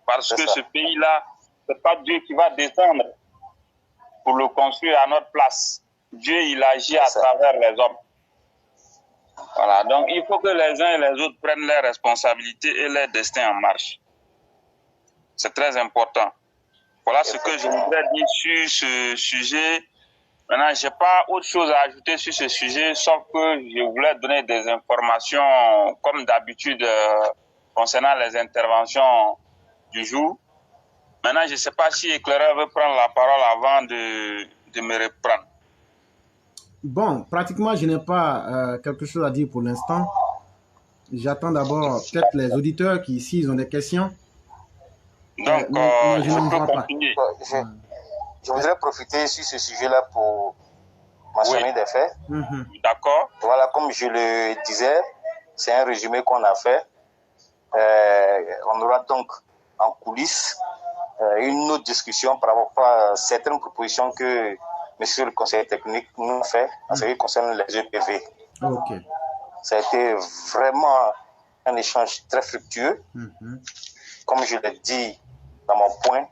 Parce que ce pays-là, ce n'est pas Dieu qui va descendre pour le construire à notre place. Dieu, il agit à travers les hommes. Voilà, donc il faut que les uns et les autres prennent leurs responsabilités et leur destin en marche. C'est très important. Voilà ce que je voudrais dire sur ce sujet. Maintenant, je n'ai pas autre chose à ajouter sur ce sujet, sauf que je voulais donner des informations, comme d'habitude, concernant les interventions du jour. Maintenant, je ne sais pas si Éclaireur veut prendre la parole avant de me reprendre. Bon, pratiquement, je n'ai pas quelque chose à dire pour l'instant. J'attends d'abord peut-être les auditeurs qui, s'ils ont des questions. Donc, je peux continuer. Je voudrais profiter sur ce sujet-là pour mentionner des faits. D'accord. Voilà, comme je le disais, c'est un résumé qu'on a fait. On aura donc en coulisses une autre discussion par rapport à certaines propositions que monsieur le conseiller technique nous a fait en ce qui concerne les EPV. Okay. Ça a été vraiment un échange très fructueux. Comme je l'ai dit dans mon point,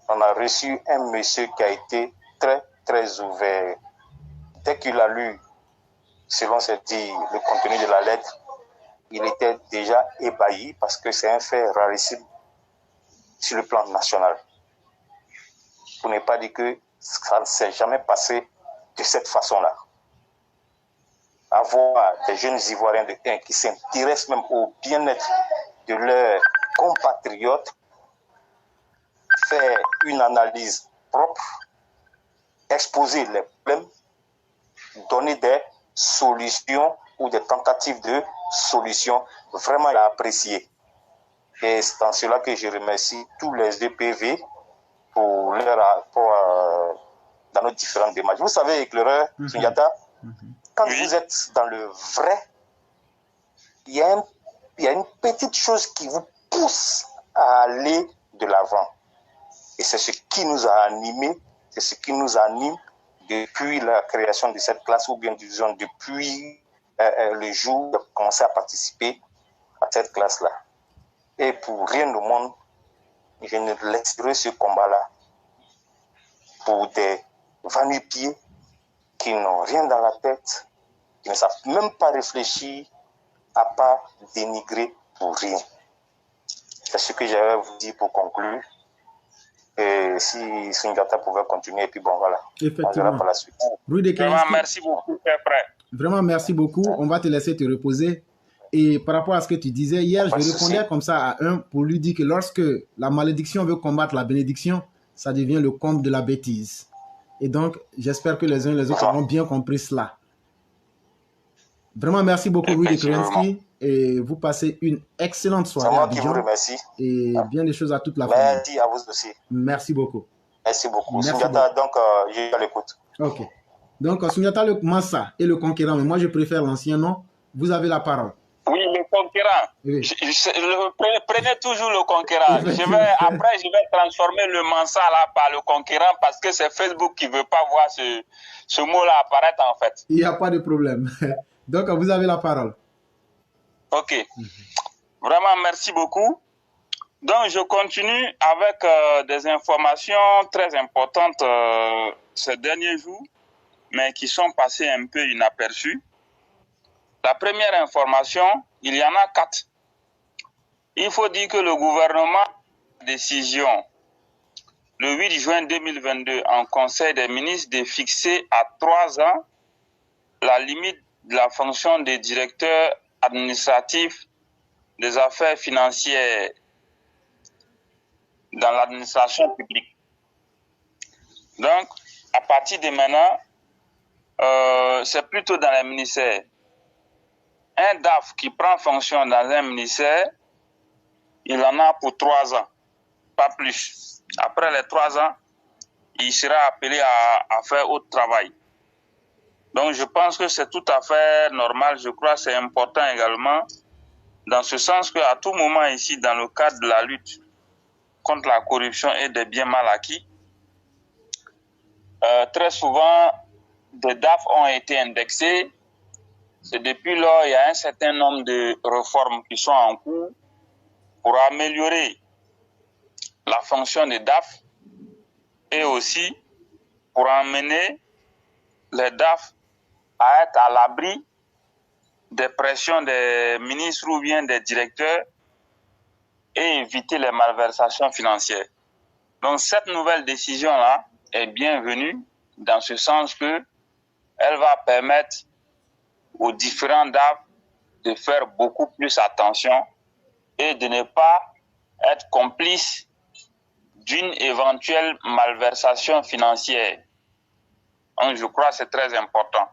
on a reçu un monsieur qui a été très, très ouvert. Dès qu'il a lu, selon ce dit, le contenu de la lettre, il était déjà ébahi parce que c'est un fait rarissime sur le plan national. Pour ne pas dire que ça ne s'est jamais passé de cette façon-là. Avoir des jeunes Ivoiriens de 1 qui s'intéressent même au bien-être de leurs compatriotes, faire une analyse propre, exposer les problèmes, donner des solutions ou des tentatives de solutions, vraiment à apprécier. Et c'est en cela que je remercie tous les EPV pour leur rapport dans nos différentes démarches. Vous savez, Éclaireur, Sundiata, quand vous êtes dans le vrai, il y a une petite chose qui vous pousse à aller de l'avant. Et c'est ce qui nous a animés, c'est ce qui nous anime depuis la création de cette classe, ou bien disons depuis le jour de commencer à participer à cette classe-là. Et pour rien au monde, je ne laisserai ce combat-là pour des va-nu-pieds qui n'ont rien dans la tête, qui ne savent même pas réfléchir, à pas dénigrer pour rien. C'est ce que j'avais à vous dire pour conclure. Et si Sundiata pouvait continuer, et puis bon, voilà. Effectivement. On verra par la suite. Vraiment, merci beaucoup, frère. Vraiment, merci beaucoup. On va te laisser te reposer. Et par rapport à ce que tu disais, hier, je répondais comme ça à un pour lui dire que lorsque la malédiction veut combattre la bénédiction, ça devient le comble de la bêtise. Et donc, j'espère que les uns et les autres auront bien compris cela. Vraiment, merci beaucoup, Louis de Kerensky. Et vous passez une excellente soirée. C'est moi qui vous remercie. Et bien des choses à toute la famille. Merci à vous aussi. Merci beaucoup. Merci beaucoup. Sundiata, donc, je suis à l'écoute. Ok. Donc, Sundiata le Massa et le conquérant, mais moi, je préfère l'ancien nom. Vous avez la parole. Oui, le conquérant. Oui. Prenez toujours le conquérant. Après, je vais transformer le Mansa là par le conquérant parce que c'est Facebook qui ne veut pas voir ce mot-là apparaître en fait. Il n'y a pas de problème. Donc, vous avez la parole. Ok. Vraiment, merci beaucoup. Donc, je continue avec des informations très importantes ces derniers jours, mais qui sont passées un peu inaperçues. La première information, il y en a 4. Il faut dire que le gouvernement a décision le 8 juin 2022 en Conseil des ministres de fixer à 3 ans la limite de la fonction des directeurs administratifs des affaires financières dans l'administration publique. Donc, à partir de maintenant, c'est plutôt dans les ministères. Un DAF qui prend fonction dans un ministère, il en a pour 3 ans, pas plus. Après les 3 ans, il sera appelé à faire autre travail. Donc je pense que c'est tout à fait normal, je crois que c'est important également, dans ce sens qu'à tout moment ici, dans le cadre de la lutte contre la corruption et des biens mal acquis, très souvent, des DAF ont été indexés c'est depuis lors, il y a un certain nombre de réformes qui sont en cours pour améliorer la fonction des DAF et aussi pour emmener les DAF à être à l'abri des pressions des ministres ou bien des directeurs et éviter les malversations financières. Donc cette nouvelle décision-là est bienvenue dans ce sens que elle va permettre aux différents DAF de faire beaucoup plus attention et de ne pas être complices d'une éventuelle malversation financière. Donc, je crois que c'est très important.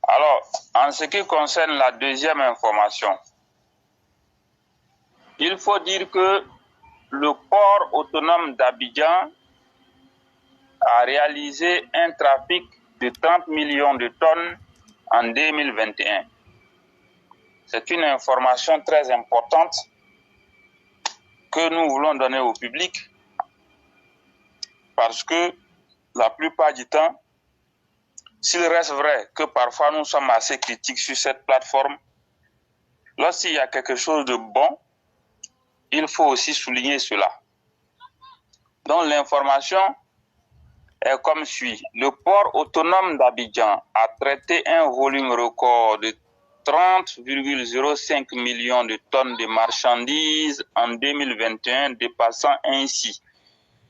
Alors, en ce qui concerne la deuxième information, il faut dire que le port autonome d'Abidjan a réalisé un trafic de 30 millions de tonnes en 2021. C'est une information très importante que nous voulons donner au public parce que la plupart du temps, s'il reste vrai que parfois nous sommes assez critiques sur cette plateforme, lorsqu'il y a quelque chose de bon, il faut aussi souligner cela. Donc l'information est comme suit. Le port autonome d'Abidjan a traité un volume record de 30,05 millions de tonnes de marchandises en 2021, dépassant ainsi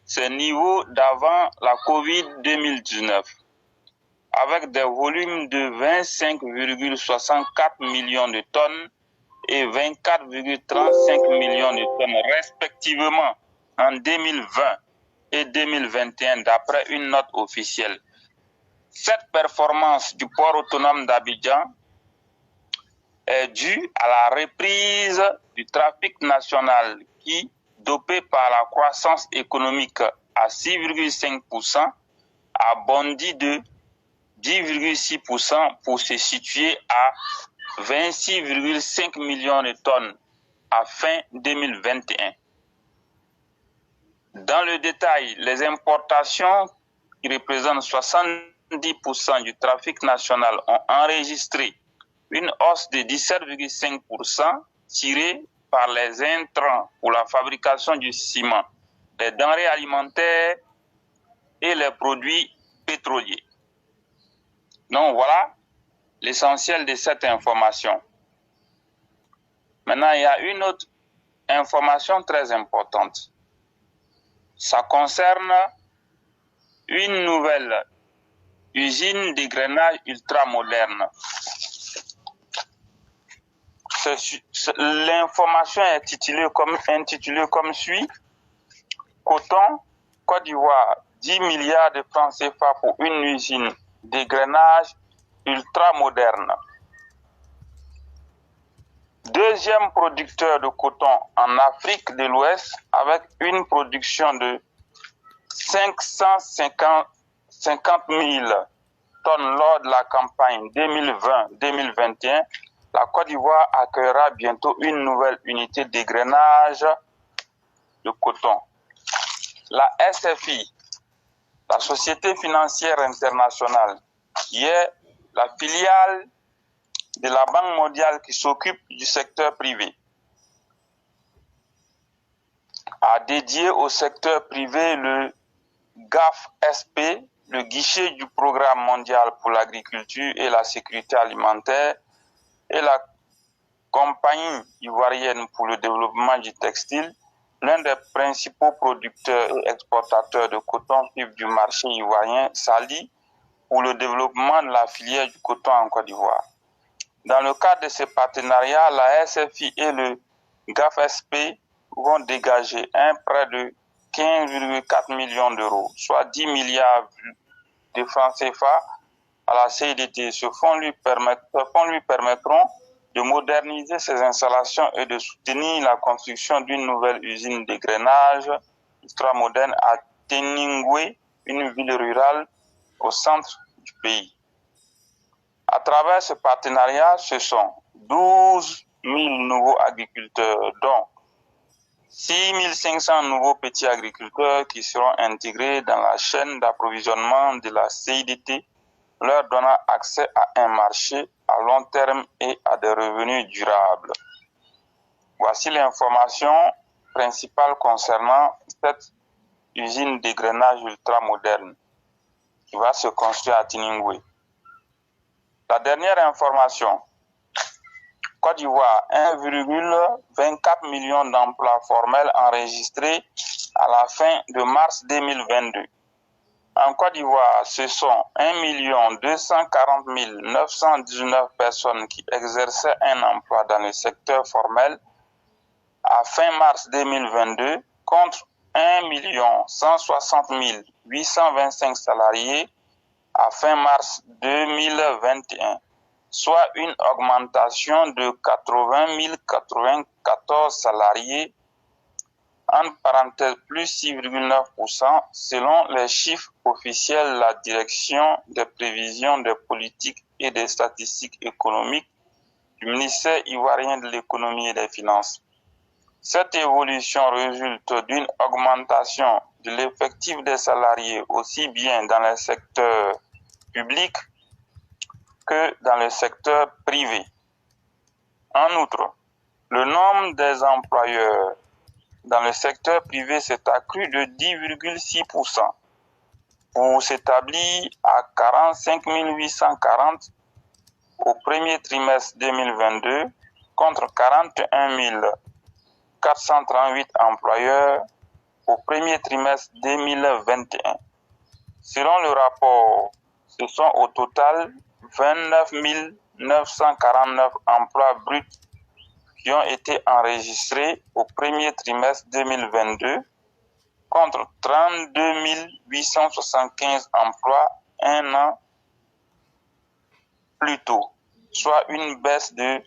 ce niveau d'avant la Covid-2019, avec des volumes de 25,64 millions de tonnes et 24,35 millions de tonnes respectivement en 2020 et 2021 d'après une note officielle. Cette performance du port autonome d'Abidjan est due à la reprise du trafic national qui, dopé par la croissance économique à 6,5%, a bondi de 10,6% pour se situer à 26,5 millions de tonnes à fin 2021. Dans le détail, les importations qui représentent 70% du trafic national ont enregistré une hausse de 17,5% tirée par les intrants pour la fabrication du ciment, les denrées alimentaires et les produits pétroliers. Donc voilà l'essentiel de cette information. Maintenant, il y a une autre information très importante. Ça concerne une nouvelle usine d'égrenage ultra moderne. L'information est intitulée comme suit. Coton, Côte d'Ivoire, 10 milliards de francs CFA pour une usine d'égrenage ultra moderne. Deuxième producteur de coton en Afrique de l'Ouest avec une production de 550 000 tonnes lors de la campagne 2020-2021, la Côte d'Ivoire accueillera bientôt une nouvelle unité d'égrenage de coton. La SFI, la Société financière internationale, qui est la filiale de la Banque mondiale qui s'occupe du secteur privé, a dédié au secteur privé le GAFSP, le guichet du Programme mondial pour l'agriculture et la sécurité alimentaire, et la Compagnie ivoirienne pour le développement du textile, l'un des principaux producteurs et exportateurs de coton du marché ivoirien, s'allie pour le développement de la filière du coton en Côte d'Ivoire. Dans le cadre de ce partenariat, la SFI et le GAFSP vont dégager un prêt de 15,4 millions d'euros, soit 10 milliards de francs CFA à la CIDT. Ce fonds lui permettront de moderniser ses installations et de soutenir la construction d'une nouvelle usine d'égrenage ultramoderne à Teningwe, une ville rurale au centre du pays. À travers ce partenariat, ce sont 12 000 nouveaux agriculteurs, dont 6 500 nouveaux petits agriculteurs qui seront intégrés dans la chaîne d'approvisionnement de la CIDT leur donnant accès à un marché à long terme et à des revenus durables. Voici l'information principale concernant cette usine d'égrenage ultramoderne qui va se construire à Tiningwe. La dernière information, Côte d'Ivoire, 1,24 million d'emplois formels enregistrés à la fin de mars 2022. En Côte d'Ivoire, ce sont 1 240 919 personnes qui exerçaient un emploi dans le secteur formel à fin mars 2022 contre 1 160 825 salariés à fin mars 2021, soit une augmentation de 80 094 salariés, entre parenthèses plus 6,9% selon les chiffres officiels de la Direction des prévisions des politiques et des statistiques économiques du ministère ivoirien de l'économie et des finances. Cette évolution résulte d'une augmentation de l'effectif des salariés aussi bien dans le secteur public que dans le secteur privé. En outre, le nombre des employeurs dans le secteur privé s'est accru de 10,6% pour s'établir à 45 840 au premier trimestre 2022 contre 41 438 employeurs au premier trimestre 2021. Selon le rapport, ce sont au total 29 949 emplois bruts qui ont été enregistrés au premier trimestre 2022 contre 32 875 emplois un an plus tôt, soit une baisse de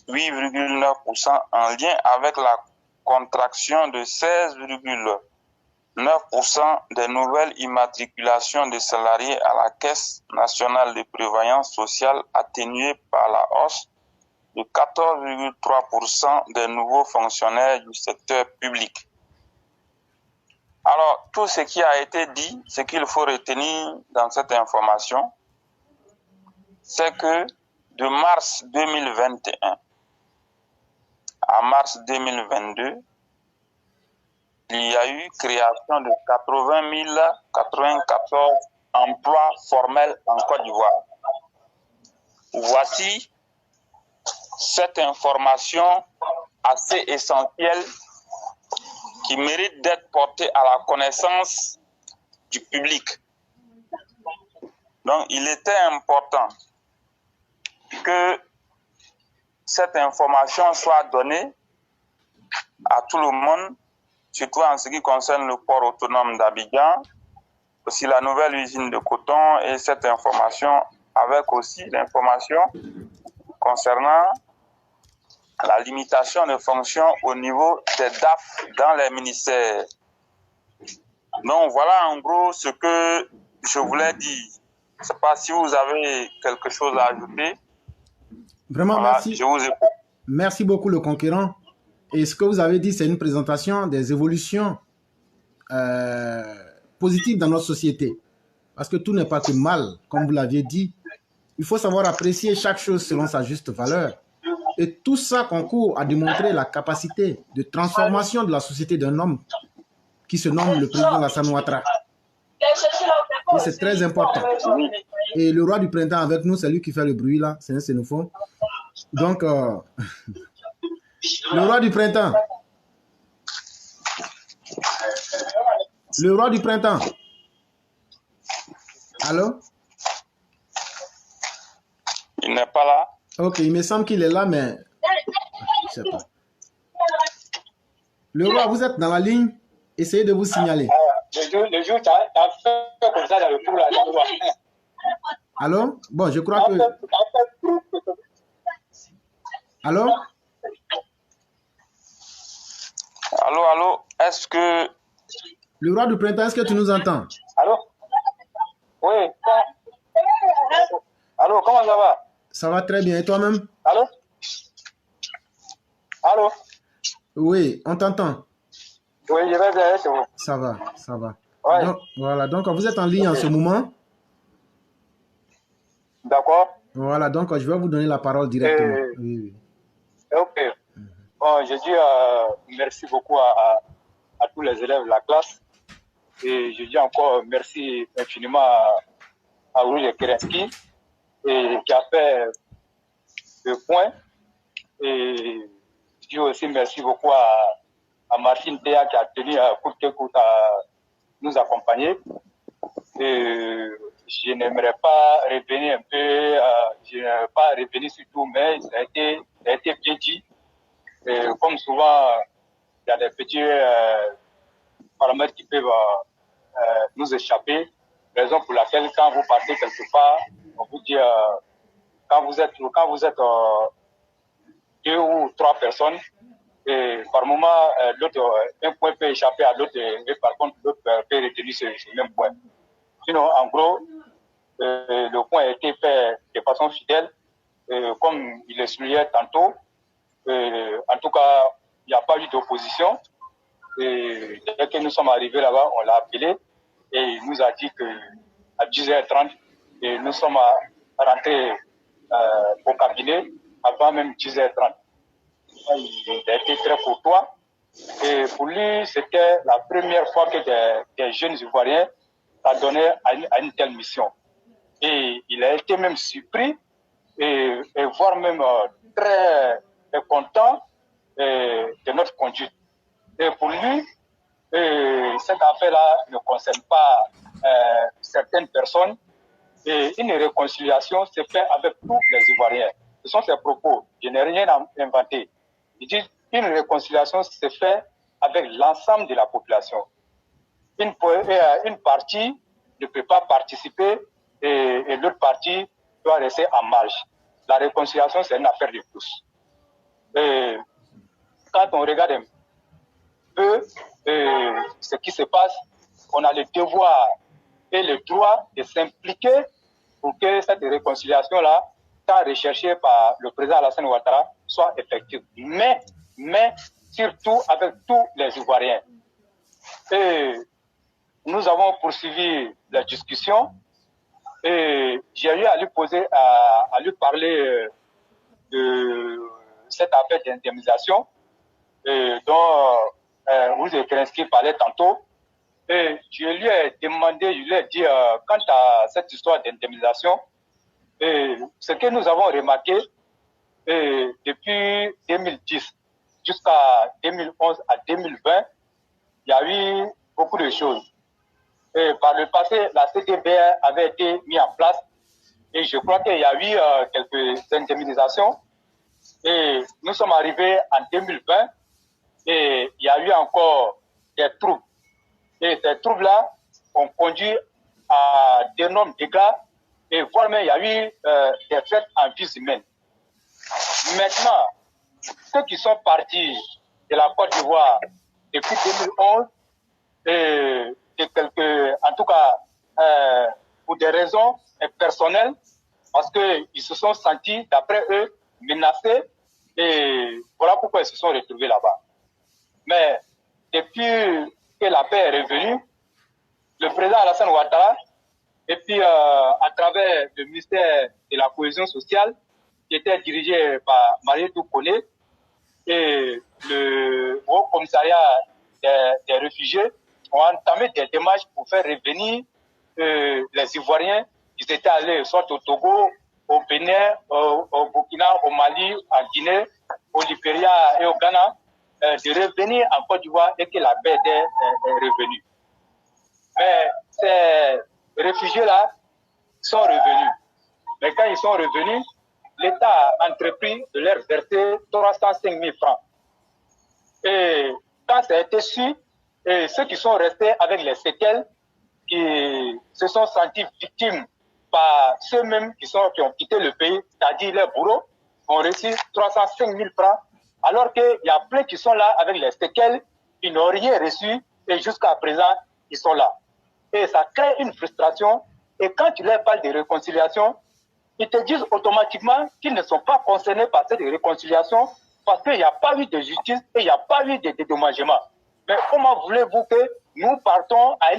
8,9% en lien avec la contraction de 16,9% des nouvelles immatriculations de salariés à la Caisse nationale de prévoyance sociale atténuée par la hausse de 14,3% des nouveaux fonctionnaires du secteur public. Alors, tout ce qui a été dit, ce qu'il faut retenir dans cette information, c'est que de mars 2021 à mars 2022, il y a eu création de 80 094 emplois formels en Côte d'Ivoire. Voici cette information assez essentielle qui mérite d'être portée à la connaissance du public. Donc, il était important que cette information soit donnée à tout le monde, surtout en ce qui concerne le port autonome d'Abidjan, aussi la nouvelle usine de coton et cette information avec aussi l'information concernant la limitation de fonctions au niveau des DAF dans les ministères. Donc voilà en gros ce que je voulais dire. Je ne sais pas si vous avez quelque chose à ajouter. Vraiment, voilà, merci. Je vous écoute. Merci beaucoup, le conquérant. Et ce que vous avez dit, c'est une présentation des évolutions positives dans notre société. Parce que tout n'est pas que mal, comme vous l'aviez dit. Il faut savoir apprécier chaque chose selon sa juste valeur. Et tout ça concourt à démontrer la capacité de transformation de la société d'un homme qui se nomme le président Alassane Ouattara. Et c'est très important. Et le roi du printemps avec nous, c'est lui qui fait le bruit là, c'est un xénophone. Donc, le roi du printemps. Le roi du printemps. Allô? Il n'est pas là. Ok, il me semble qu'il est là, mais je sais pas. Le roi, vous êtes dans la ligne. Essayez de vous signaler. Le jour, tu as fait comme ça dans le trou là. Allô? Bon, je crois que... Allô? Allô, allô? Est-ce que... Le roi du printemps, est-ce que tu nous entends? Allô? Oui. Allô, comment ça va? Ça va très bien. Et toi-même? Allô? Allô? Oui, on t'entend. Oui, je vais bien, c'est vous. Ça va, ça va. Ouais. Donc, voilà, donc vous êtes en ligne en ce moment. D'accord. Voilà, donc je vais vous donner la parole directement. Oui. Ok. Bon, je dis merci beaucoup à tous les élèves de la classe. Et je dis encore merci infiniment à Rouge Kerensky et qui a fait le point. Et je dis aussi merci beaucoup à Martine Théa qui a tenu coûte à nous accompagner. Et je n'aimerais pas revenir un peu, je n'aimerais pas revenir sur tout, mais ça a été bien dit. Et comme souvent, il y a des petits paramètres qui peuvent nous échapper. Raison pour laquelle, quand vous partez quelque part, on vous dit, quand vous êtes 2 ou 3 personnes, et par moment, un point peut échapper à l'autre, et par contre, l'autre peut retenir ce même point. Sinon, en gros, le point a été fait de façon fidèle, comme il le soulignait tantôt. En tout cas, il n'y a pas eu d'opposition. Et dès que nous sommes arrivés là-bas, on l'a appelé et il nous a dit qu'à 10h30, et nous sommes rentrés au cabinet avant même 10h30. Il a été très courtois. Et pour lui, c'était la première fois que des jeunes Ivoiriens s'adonnaient à une telle mission. Et il a été même surpris et voire même très content de notre conduite. Et pour lui, cette affaire-là ne concerne pas certaines personnes. Et une réconciliation se fait avec tous les Ivoiriens. Ce sont ses propos. Je n'ai rien inventé. Il dit une réconciliation se fait avec l'ensemble de la population. Une partie ne peut pas participer et l'autre partie doit rester en marge. La réconciliation, c'est une affaire de tous. Et quand on regarde un peu ce qui se passe, on a le devoir et le droit de s'impliquer pour que cette réconciliation-là, tant recherchée par le président Alassane Ouattara, soit effective. Mais surtout avec tous les Ivoiriens. Et nous avons poursuivi la discussion et j'ai eu à lui parler de cette affaire d'indemnisation dont Rouge Kerensky parlait tantôt. Et je lui ai demandé, je lui ai dit, quant à cette histoire d'indemnisation, ce que nous avons remarqué depuis 2010 jusqu'à 2011 à 2020, il y a eu beaucoup de choses. Et par le passé, la CDBR avait été mise en place et je crois qu'il y a eu quelques indemnisations. Et nous sommes arrivés en 2020 et il y a eu encore des troubles. Et ces troubles-là ont conduit à d'énormes dégâts et voire même il y a eu des faits en vies humaines. Maintenant, ceux qui sont partis de la Côte d'Ivoire depuis 2011, en tout cas pour des raisons personnelles, parce qu'ils se sont sentis, d'après eux, menacés, et voilà pourquoi ils se sont retrouvés là-bas. Mais depuis que la paix est revenue, le président Alassane Ouattara, et puis à travers le ministère de la Cohésion sociale, qui était dirigé par Mariétou Kone, et le Haut Commissariat des réfugiés ont entamé des démarches pour faire revenir les Ivoiriens. Ils étaient allés soit au Togo, au Bénin, au Burkina, au Mali, en Guinée, au Libéria et au Ghana, de revenir en Côte d'Ivoire et que la paix est revenue. Mais ces réfugiés-là sont revenus. Mais quand ils sont revenus, l'État a entrepris de leur verser 305 000 francs. Et quand ça a été su, et ceux qui sont restés avec les séquelles, qui se sont sentis victimes par ceux-mêmes qui ont quitté le pays, c'est-à-dire les bourreaux, ont reçu 305 000 francs, alors qu'il y a plein qui sont là avec les séquelles, qui n'ont rien reçu, et jusqu'à présent, ils sont là. Et ça crée une frustration, et quand tu leur parles de réconciliation, ils te disent automatiquement qu'ils ne sont pas concernés par cette réconciliation parce qu'il n'y a pas eu de justice et il n'y a pas eu de dédommagement. Mais comment voulez-vous que nous partons à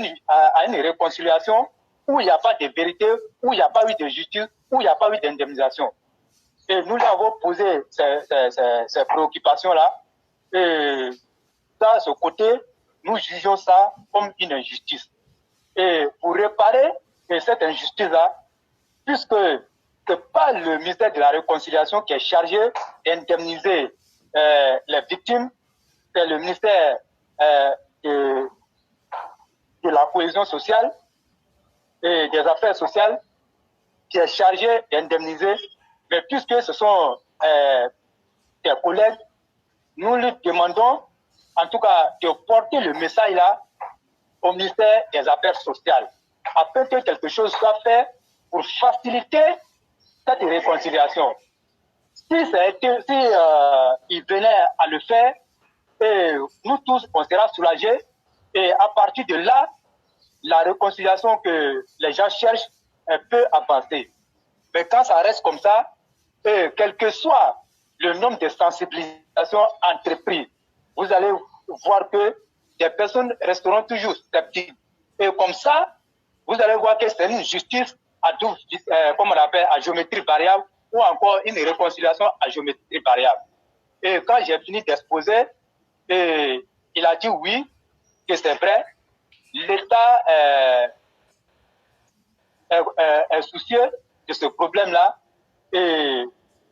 une réconciliation où il n'y a pas de vérité, où il n'y a pas eu de justice, où il n'y a pas eu d'indemnisation. Et nous lui avons posé ces préoccupations-là. Et dans ce côté, nous jugeons ça comme une injustice. Et pour réparer cette injustice-là, puisque ce n'est pas le ministère de la Réconciliation qui est chargé d'indemniser les victimes, c'est le ministère de la cohésion sociale et des affaires sociales qui est chargé d'indemniser. Mais puisque ce sont des collègues, nous lui demandons en tout cas de porter le message là au ministère des Affaires sociales, afin que quelque chose soit fait pour faciliter cette réconciliation. Si il venait à le faire, et nous tous, on sera soulagés, et à partir de là, la réconciliation que les gens cherchent peut avancer. Mais quand ça reste comme ça, et quel que soit le nombre de sensibilisations entreprises, vous allez voir que des personnes resteront toujours sceptiques. Et comme ça, vous allez voir que c'est une justice comme on appelle, à géométrie variable, ou encore une réconciliation à géométrie variable. Et quand j'ai fini d'exposer, il a dit oui, que c'est vrai, l'État est soucieux de ce problème-là, et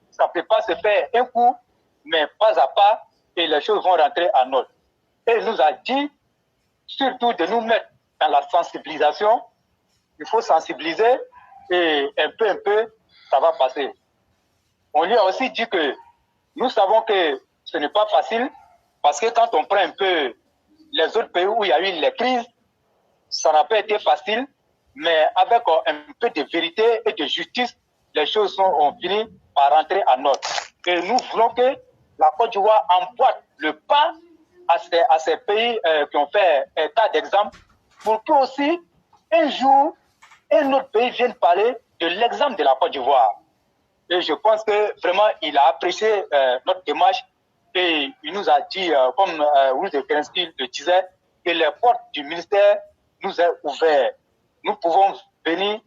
ça ne peut pas se faire un coup, mais pas à pas, et les choses vont rentrer en ordre. Et il nous a dit surtout de nous mettre dans la sensibilisation. Il faut sensibiliser et un peu, ça va passer. On lui a aussi dit que nous savons que ce n'est pas facile parce que quand on prend un peu les autres pays où il y a eu les crises, ça n'a pas été facile, mais avec un peu de vérité et de justice, les choses ont fini par rentrer en ordre. Et nous voulons que la Côte d'Ivoire emboîte le pas à ces pays qui ont fait état d'exemple pour que aussi un jour, un autre pays vienne parler de l'exemple de la Côte d'Ivoire. Et je pense que vraiment, il a apprécié notre démarche et il nous a dit, comme Ruth de Kerensky le disait, que les portes du ministère nous est ouvertes. Nous pouvons venir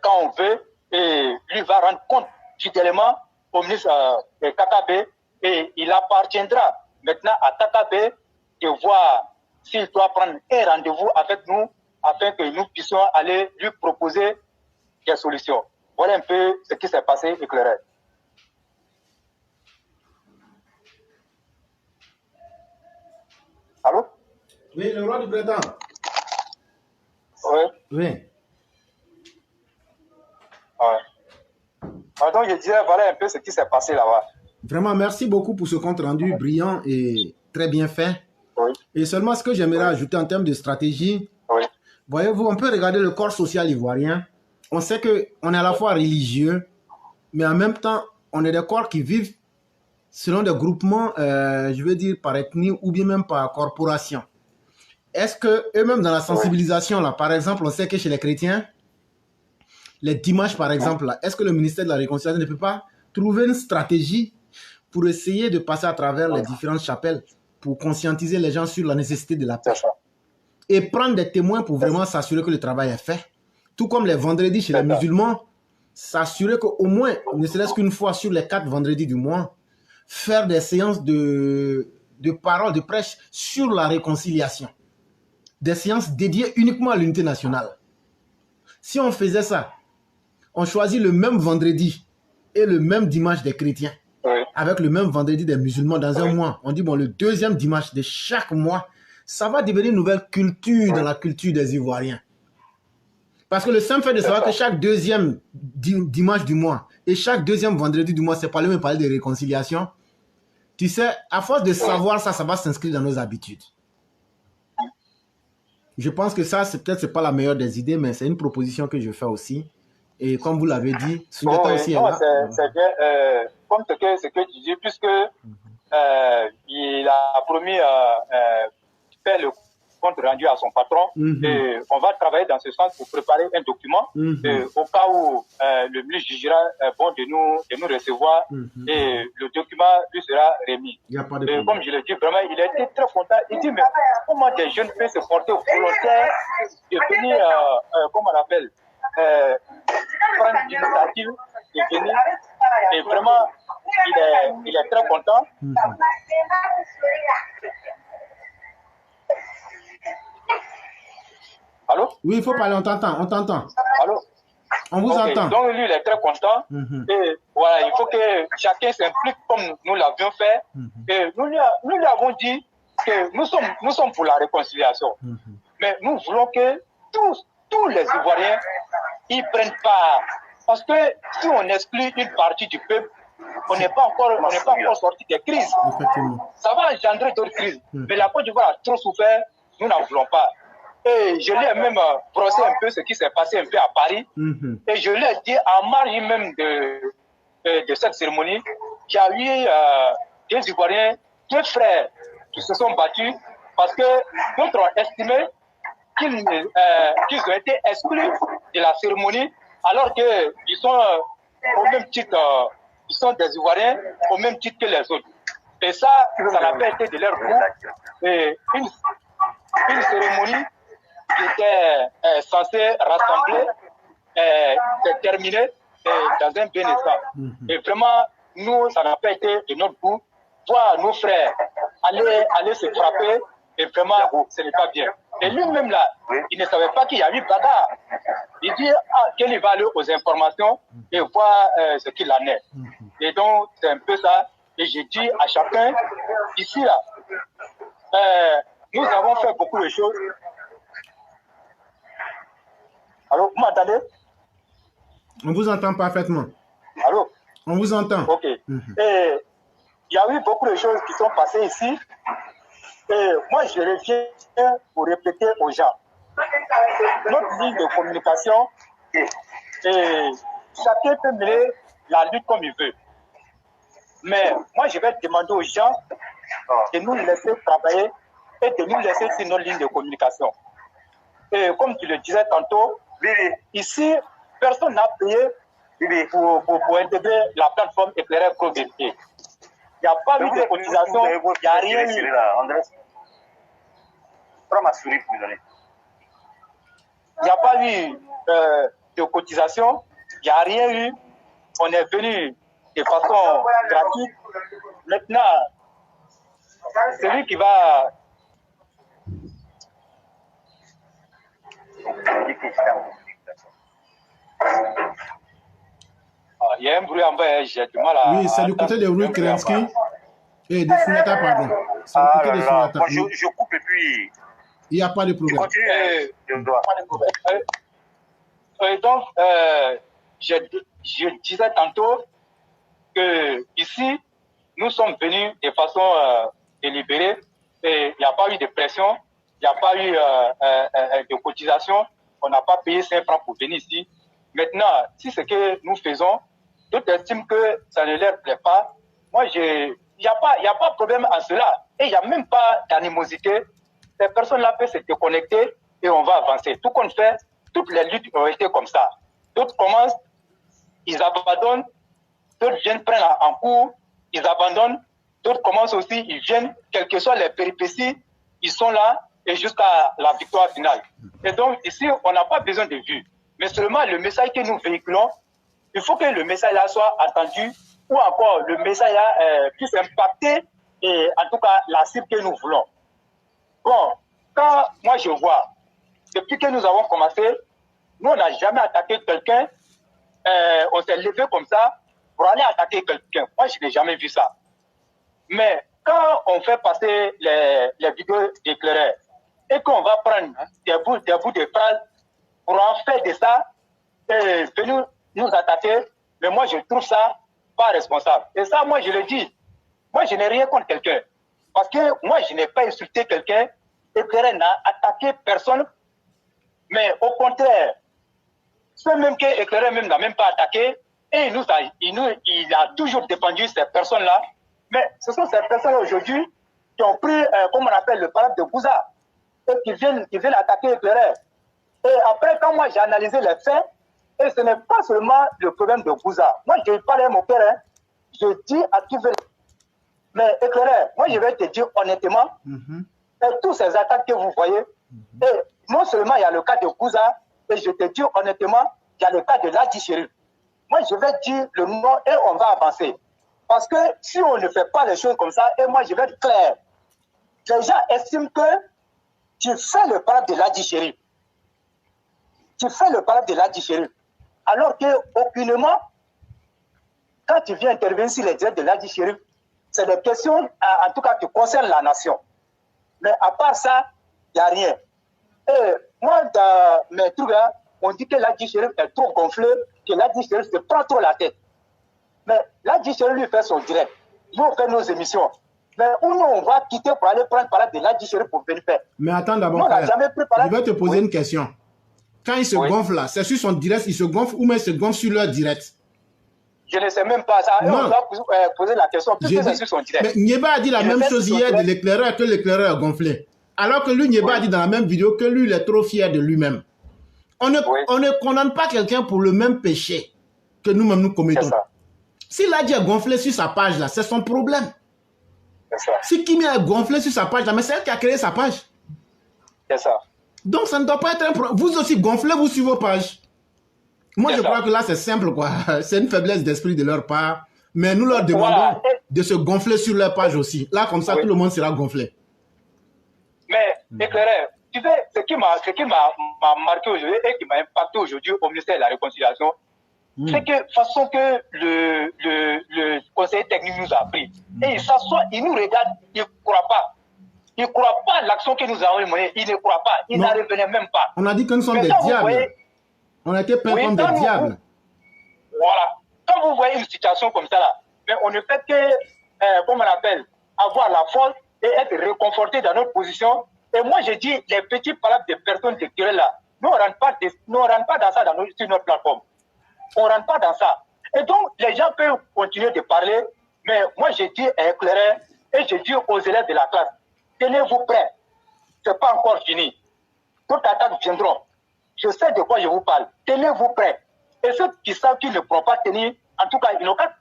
quand on veut et lui va rendre compte fidèlement au ministre Kakabe et il appartiendra maintenant à Kakabe de voir s'il doit prendre un rendez-vous avec nous afin que nous puissions aller lui proposer des solutions. Voilà un peu ce qui s'est passé, éclairé. Allô? Oui, le roi du Brédan. Oui. Oui. Ouais. Donc, je disais, voilà un peu ce qui s'est passé là-bas. Vraiment, merci beaucoup pour ce compte rendu brillant et très bien fait. Oui. Et seulement ce que j'aimerais ajouter en termes de stratégie, Oui. voyez-vous, on peut regarder le corps social ivoirien. On sait qu'on est à la fois religieux, mais en même temps, on est des corps qui vivent selon des groupements, je veux dire, par ethnie ou bien même par corporation. Est-ce qu'eux-mêmes, dans la sensibilisation, là, par exemple, on sait que chez les chrétiens, les dimanches, par exemple, là, est-ce que le ministère de la Réconciliation ne peut pas trouver une stratégie pour essayer de passer à travers les différentes chapelles pour conscientiser les gens sur la nécessité de la paix et prendre des témoins pour vraiment s'assurer que le travail est fait? Tout comme les vendredis chez les musulmans, s'assurer qu'au moins, ne serait-ce qu'une fois sur les 4 vendredis du mois, faire des séances de paroles, de prêche sur la réconciliation. Des séances dédiées uniquement à l'unité nationale. Si on faisait ça, on choisit le même vendredi et le même dimanche des chrétiens, avec le même vendredi des musulmans dans un mois. On dit, bon, le deuxième dimanche de chaque mois, ça va devenir une nouvelle culture dans la culture des Ivoiriens. Parce que le simple fait de savoir que chaque deuxième dimanche du mois et chaque deuxième vendredi du mois, c'est parler de réconciliation. Tu sais, à force de savoir ça, ça va s'inscrire dans nos habitudes. Je pense que ça, peut-être pas la meilleure des idées, mais c'est une proposition que je fais aussi. Et comme vous l'avez dit, Soundiata aussi est là. C'est bien, comme ce que tu dis, puisque il a promis de faire le compte rendu à son patron. Et on va travailler dans ce sens pour préparer un document au cas où le ministre jugera bon de nous recevoir et le document lui sera remis. Et comme je le dis, vraiment, il a été très content. Il dit, mais comment des jeunes peuvent se porter volontaires de venir, comment on appelle, prendre l'initiative l'initiative de venir. Et vraiment, il est très content. Allô? Oui, il faut parler, on t'entend. Allô? On vous entend. Donc lui, il est très content. Et voilà, il faut que chacun s'implique comme nous l'avions fait. Et nous lui avons dit que nous sommes pour la réconciliation. Mais nous voulons que tous les Ivoiriens y prennent part. Parce que si on exclut une partie du peuple, on n'est pas encore sorti des crises. Ça va engendrer d'autres crises. Mais la Côte d'Ivoire a trop souffert, nous n'en voulons pas. Et je lui ai même brossé un peu ce qui s'est passé un peu à Paris. Et je lui ai dit, en marge même de cette cérémonie, il y a eu des Ivoiriens, 2 frères qui se sont battus parce que d'autres ont estimé qu'ils ont été exclus de la cérémonie alors qu'ils sont au même titre, ils sont des Ivoiriens au même titre que les autres. Et ça n'a pas été de leur goût. Et une cérémonie qui était censée rassembler, s'est terminée dans un bien-être. Et vraiment, nous, ça n'a pas été de notre goût. Voir nos frères aller se frapper, et vraiment, ce n'est pas bien. Et lui-même là, il ne savait pas qu'il y a eu bagarre. Il dit qu'il va aller aux informations et voir ce qu'il en est. Et donc, c'est un peu ça. Et j'ai dit à chacun, ici là, nous avons fait beaucoup de choses. Allô, vous m'entendez? On vous entend parfaitement. Allô? On vous entend. Ok. Et il y a eu beaucoup de choses qui sont passées ici. Et moi, je reviens pour répéter aux gens. Notre ligne de communication, et chacun peut mener la lutte comme il veut. Mais moi, je vais demander aux gens de nous laisser travailler et de nous laisser sur notre ligne de communication. Et comme tu le disais tantôt, ici, personne n'a payé pour intégrer la plateforme éclairée pro-vérité. Il n'y a pas eu de cotisation, il n'y a rien eu. Il n'y a pas eu de cotisation, il n'y a rien eu. On est venu de façon gratuite. Maintenant, celui qui va... Il y a un bruit en bas, j'ai du mal à... Oui, c'est du côté de Rue Kerensky et de Fouillata, pardon. C'est du côté de Fouillata. Moi, je coupe et puis... Il n'y a pas de problème. Continue, Et donc, je disais tantôt que ici, nous sommes venus de façon délibérée et il n'y a pas eu de pression, il n'y a pas eu de cotisation, on n'a pas payé 5 francs pour venir ici. Maintenant, si ce que nous faisons, d'autres estiment que ça ne leur plaît pas, moi, il n'y a pas de problème à cela. Et il n'y a même pas d'animosité. Ces personnes-là peuvent se déconnecter et on va avancer. Tout qu'on fait, toutes les luttes ont été comme ça. D'autres commencent, ils abandonnent, d'autres viennent prendre en cours, ils abandonnent, d'autres commencent aussi, ils viennent, quelles que soient les péripéties, ils sont là et jusqu'à la victoire finale. Et donc ici, on n'a pas besoin de vues. Mais seulement le message que nous véhiculons, il faut que le message là soit entendu ou encore le message là puisse impacter et en tout cas la cible que nous voulons. Bon, quand moi je vois, depuis que nous avons commencé, nous on n'a jamais attaqué quelqu'un, on s'est levé comme ça pour aller attaquer quelqu'un. Moi je n'ai jamais vu ça. Mais quand on fait passer les vidéos d'éclaireurs et qu'on va prendre des bouts de phrases pour en faire de ça et venir nous attaquer, mais moi je trouve ça pas responsable. Et ça, moi je le dis, moi je n'ai rien contre quelqu'un. Parce que moi je n'ai pas insulté quelqu'un, Éclaireur n'a attaqué personne, mais au contraire, ceux même que Éclaireur même n'a même pas attaqué, et il a toujours défendu ces personnes-là. Mais ce sont ces personnes aujourd'hui qui ont pris, comme on appelle le parade de Bouza, et qui viennent attaquer Éclaireur. Et après, quand moi j'ai analysé les faits, et ce n'est pas seulement le problème de Bouza. Moi, je parle à mon père, hein, je dis à qui veut. Mais Éclaireur, moi je vais te dire honnêtement, et tous ces attaques que vous voyez, et non seulement il y a le cas de Bouza, et je te dis honnêtement, il y a le cas de Ladji Chérif. moi je vais dire le nom et on va avancer. Parce que si on ne fait pas les choses comme ça, et moi je vais être clair, les gens estiment que tu fais le parade de l'Adi Chérif. Tu fais le parade de l'Adi Chérif. Alors qu'aucunement, quand tu viens intervenir sur les directs de l'Adi Chérif, c'est des questions, en tout cas, qui concernent la nation. Mais à part ça, il n'y a rien. Et moi, dans mes trucs, là, on dit que l'Adi Chérif est trop gonflé, que l'Adi Chérif se prend trop la tête. Mais l'Adi Chérif lui fait son direct. Nous, on fait nos émissions. Mais où nous, on va quitter pour aller prendre parade de l'Adi Chérif pour venir faire. Mais attends d'abord, je vais te poser une question. Quand il se gonfle là, c'est sur son direct, il se gonfle ou même il se gonfle sur leur direct? Je ne sais même pas ça. Et on va poser la question, puisque c'est sur son direct. Mais Nieba a dit la même chose hier de l'éclaireur, que l'éclaireur est gonflé. Alors que lui, Nieba a dit dans la même vidéo que lui, il est trop fier de lui-même. On ne condamne pas quelqu'un pour le même péché que nous-mêmes nous commettons. S'il a dit gonflé sur sa page là, c'est son problème. Si Kimi a gonflé sur sa page là, mais c'est elle qui a créé sa page. C'est ça. Donc ça ne doit pas être un problème. Vous aussi gonflez-vous sur vos pages. Moi je crois que là c'est simple quoi. C'est une faiblesse d'esprit de leur part. Mais nous leur demandons de se gonfler sur leur page aussi. Là comme ça tout le monde sera gonflé. Mais éclaireur, tu sais, ce qui m'a marqué aujourd'hui et qui m'a impacté aujourd'hui au ministère de la Réconciliation, c'est que façon que le conseiller technique nous a pris. Et il s'assoit, il nous regarde, il ne croit pas. Il ne croit pas à l'action que nous avons menée. Il ne croit pas. Il n'en revenait même pas. On a dit que nous sommes des diables. Voyez, on a été peints comme des diables. Voilà. Quand vous voyez une situation comme ça, là, mais on ne fait que, comment on appelle, avoir la force et être réconforté dans notre position. Et moi, je dis, les petits palabres des personnes de querelle là, nous, on ne rentre pas dans ça sur notre plateforme. On ne rentre pas dans ça. Et donc, les gens peuvent continuer de parler, mais moi, je dis à éclairer et je dis aux élèves de la classe, tenez-vous prêts. Ce n'est pas encore fini. D'autres attaques viendront. Je sais de quoi je vous parle. Tenez-vous prêts. Et ceux qui savent qu'ils ne pourront pas tenir, en tout cas, ils n'ont qu'à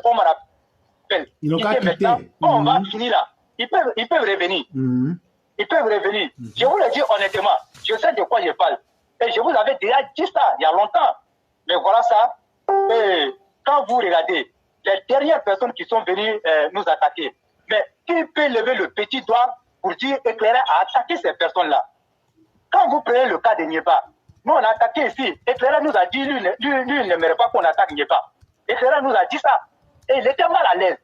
comment on appelle. Ils n'ont qu'à quitter. On va finir là. Ils peuvent revenir. Ils peuvent revenir. Je vous le dis honnêtement. Je sais de quoi je parle. Et je vous avais déjà dit ça il y a longtemps. Mais voilà ça. Et quand vous regardez les dernières personnes qui sont venues nous attaquer, mais qui peut lever le petit doigt pour dire éclairer à attaquer ces personnes-là? Quand vous prenez le cas de Nieba, nous on a attaqué ici. Éclairer nous a dit, lui il n'aimerait pas qu'on attaque Nieba. Éclairer nous a dit ça. Et il était mal à l'aise.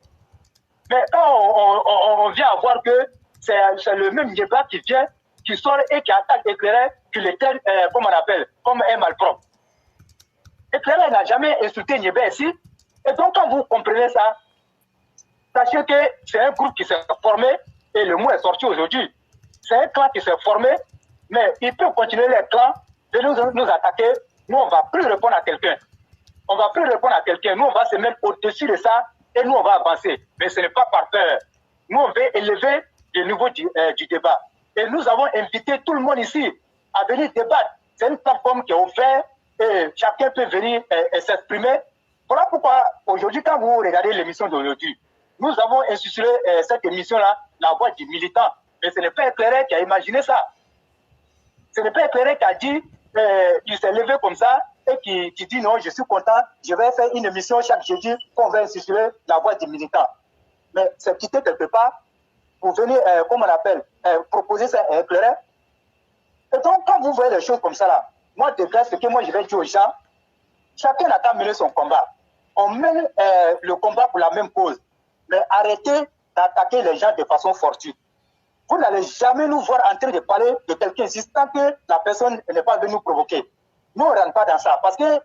Mais quand on vient à voir que c'est le même Nieba qui vient, qui sort et qui attaque Éclairer, qui le traite, comme on appelle, comme un malpropre. Éclairer n'a jamais insulté Nieba ici. Et donc quand vous comprenez ça, sachez que c'est un groupe qui s'est formé, et le mot est sorti aujourd'hui. C'est un clan qui s'est formé, mais il peut continuer les clans de nous attaquer. Nous, on ne va plus répondre à quelqu'un. On ne va plus répondre à quelqu'un. Nous, on va se mettre au-dessus de ça, et nous, on va avancer. Mais ce n'est pas par peur. Nous, on veut élever le niveau du débat. Et nous avons invité tout le monde ici à venir débattre. C'est une plateforme qui est ouverte, et chacun peut venir s'exprimer. Voilà pourquoi, aujourd'hui, quand vous regardez l'émission d'aujourd'hui, nous avons institué cette émission-là, La Voix du Militant. Mais ce n'est pas Éclairé qui a imaginé ça. Ce n'est pas Éclairé qui a dit, il s'est levé comme ça et qui dit non, je suis content, je vais faire une émission chaque jeudi qu'on va instituer La Voix du Militant. Mais c'est quitté quelque part pour venir, comme on appelle, proposer ça à Éclairé. Et donc, quand vous voyez les choses comme ça, là, moi, de grâce, ce que moi je vais dire aux gens, chacun n'a qu'à mener son combat. On mène le combat pour la même cause. Mais arrêtez d'attaquer les gens de façon fortuite. Vous n'allez jamais nous voir en train de parler de quelqu'un ici tant que la personne n'est pas venue nous provoquer. Nous, on ne rentre pas dans ça. Parce que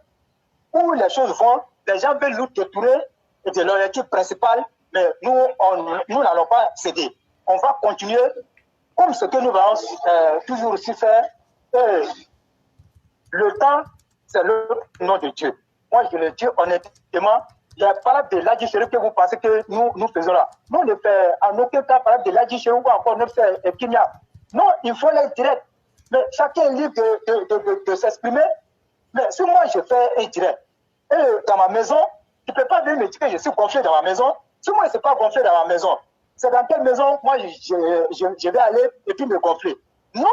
où les choses vont, les gens veulent nous détourner de leur équipe principale, mais nous n'allons pas céder. On va continuer comme ce que nous allons toujours aussi faire. Et le temps, c'est le nom de Dieu. Moi, je le dis honnêtement, les parades de l'Adi Chérif que vous pensez que nous faisons là, nous ne faisons en aucun cas parade de l'Adi Chérif ou encore notre Kimia. Non, il faut les direct. Mais chacun est libre de s'exprimer. Mais si moi je fais un direct, et dans ma maison, tu ne peux pas venir me dire que je suis gonflé dans ma maison. Si moi je ne suis pas gonflé dans ma maison, c'est dans quelle maison moi je vais aller et puis me gonfler? Non,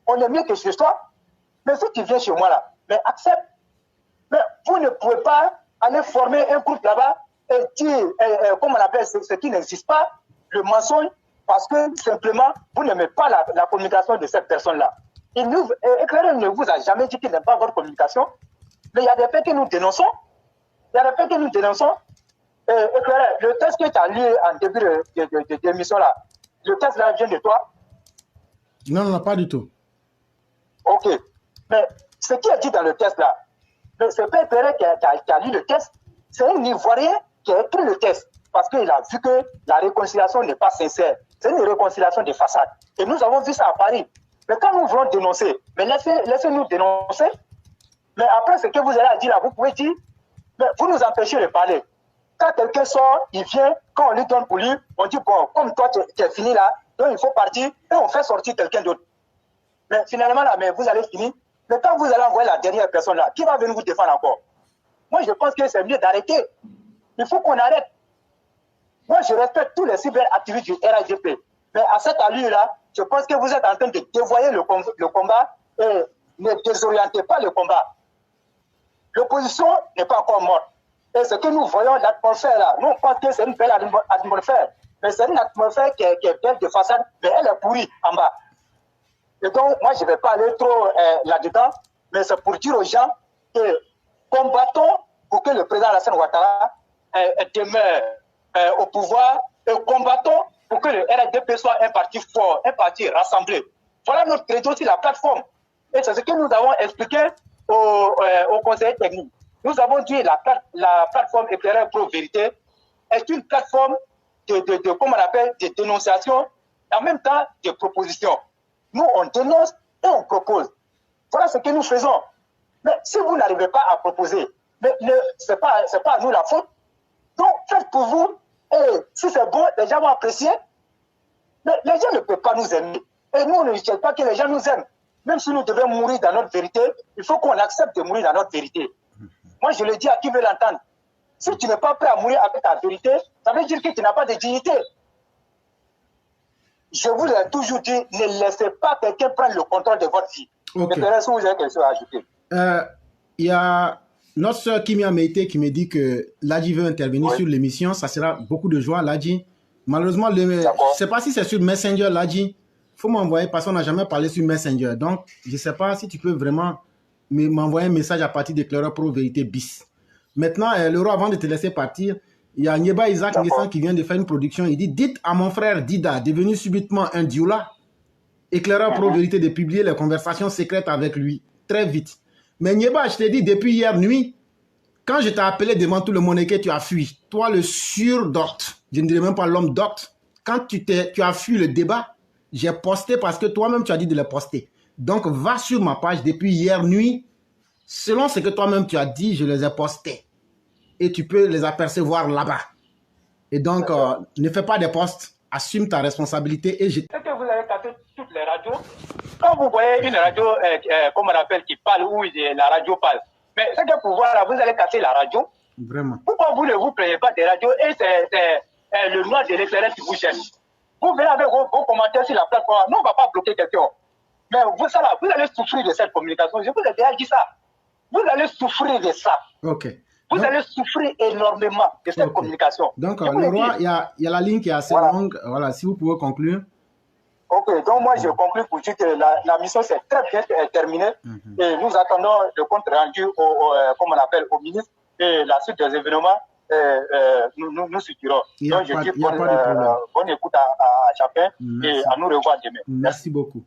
on est mieux que chez toi. Mais si tu viens chez moi là, mais accepte. Mais vous ne pouvez pas aller former un groupe là-bas et dire, comment on appelle ce qui n'existe pas, le mensonge, parce que simplement, vous n'aimez pas la communication de cette personne-là. Éclaireur ne vous a jamais dit qu'il n'aime pas votre communication, mais il y a des faits que nous dénonçons. Il y a des faits que nous dénonçons. Éclaireur, le texte que tu as lu en début de l'émission là, le texte là vient de toi? Non, non, pas du tout. Ok. Mais ce qui est dit dans le texte là, ce n'est pas Éclaireur qui a lu le texte, c'est un Ivoirien qui a écrit le texte parce qu'il a vu que la réconciliation n'est pas sincère. C'est une réconciliation de façade. Et nous avons vu ça à Paris. Mais quand nous voulons dénoncer, mais laissez-nous dénoncer. Mais après ce que vous allez dire là, vous pouvez dire, mais vous nous empêchez de parler. Quand quelqu'un sort, il vient, quand on lui donne pour lui, on dit, bon, comme toi, tu es fini là, donc il faut partir, et on fait sortir quelqu'un d'autre. Mais finalement, là, mais vous allez finir. Mais quand vous allez envoyer la dernière personne là, qui va venir vous défendre encore? Moi, je pense que c'est mieux d'arrêter. Il faut qu'on arrête. Moi, je respecte tous les cyberactivistes du RAGP. Mais à cette allure-là, je pense que vous êtes en train de dévoyer le combat et ne désorientez pas le combat. L'opposition n'est pas encore morte. Et ce que nous voyons, l'atmosphère là, nous on pense que c'est une belle atmosphère. Mais c'est une atmosphère qui est belle de façade, mais elle est pourrie en bas. Et donc, moi, je ne vais pas aller trop là-dedans, mais c'est pour dire aux gens que combattons pour que le président Alassane Ouattara demeure au pouvoir et combattons pour que le RDP soit un parti fort, un parti rassemblé. Voilà notre credo sur la plateforme. Et c'est ce que nous avons expliqué au conseil technique. Nous avons dit la plateforme Éclaireur Pro Vérité est une plateforme comment on appelle, de dénonciation et en même temps de proposition. Nous, on dénonce et on propose. Voilà ce que nous faisons. Mais si vous n'arrivez pas à proposer, ce n'est pas à nous la faute. Donc, faites pour vous. Et si c'est bon, les gens vont apprécier. Mais les gens ne peuvent pas nous aimer. Et nous, on ne cherche pas que les gens nous aiment. Même si nous devons mourir dans notre vérité, il faut qu'on accepte de mourir dans notre vérité. Moi, je le dis à qui veut l'entendre. Si tu n'es pas prêt à mourir avec ta vérité, ça veut dire que tu n'as pas de dignité. Je vous ai toujours dit, ne laissez pas quelqu'un prendre le contrôle de votre vie. Okay. Et si vous avez quelque chose à ajouter. Il y a notre soeur Kimia Meite qui me dit que Ladji veut intervenir sur l'émission. Ça sera beaucoup de joie, Ladji. Malheureusement, je ne sais pas si c'est sur Messenger, Ladji. Il faut m'envoyer parce qu'on n'a jamais parlé sur Messenger. Donc, je ne sais pas si tu peux vraiment m'envoyer un message à partir d'Éclaireur Pro Vérité bis. Maintenant, Leroy, avant de te laisser partir, il y a Nyeba Isaac Ngessan qui vient de faire une production. Il dit, dites à mon frère Dida, devenu subitement un dioula, Éclaireur Pro Vérité, de publier les conversations secrètes avec lui, très vite. Mais Nyeba, je t'ai dit depuis hier nuit, quand je t'ai appelé devant tout le monde et que tu as fui, toi le sur-docte, je ne dirais même pas l'homme docte, quand tu as fui le débat, j'ai posté parce que toi-même tu as dit de le poster. Donc va sur ma page depuis hier nuit, selon ce que toi-même tu as dit, je les ai postés. Et tu peux les apercevoir là-bas. Et donc, ne fais pas des posts, assume ta responsabilité. Et c'est que vous avez tapé toutes les radios. Quand vous voyez une radio, comme on appelle, qui parle, où la radio parle, mais c'est que pour voir là, vous allez casser la radio. Vraiment. Pourquoi vous ne vous plaignez pas des radios et c'est le noir de l'éclaireur qui vous cherche? Vous venez avec vos commentaires sur la plateforme. Nous, on ne va pas bloquer quelqu'un. Mais vous, ça là, vous allez souffrir de cette communication. Je vous ai déjà dit ça. Vous allez souffrir de ça. Ok. Vous allez souffrir énormément de cette communication. Donc, le roi, il y a la ligne qui est assez longue. Voilà, si vous pouvez conclure. Ok, donc moi, je conclue pour dire que la mission s'est très bien terminée. Et nous attendons le compte rendu comme on appelle, au ministre. Et la suite des événements, nous suivrons. Donc, je dis bonne écoute à chacun. Et à nous revoir demain. Merci beaucoup.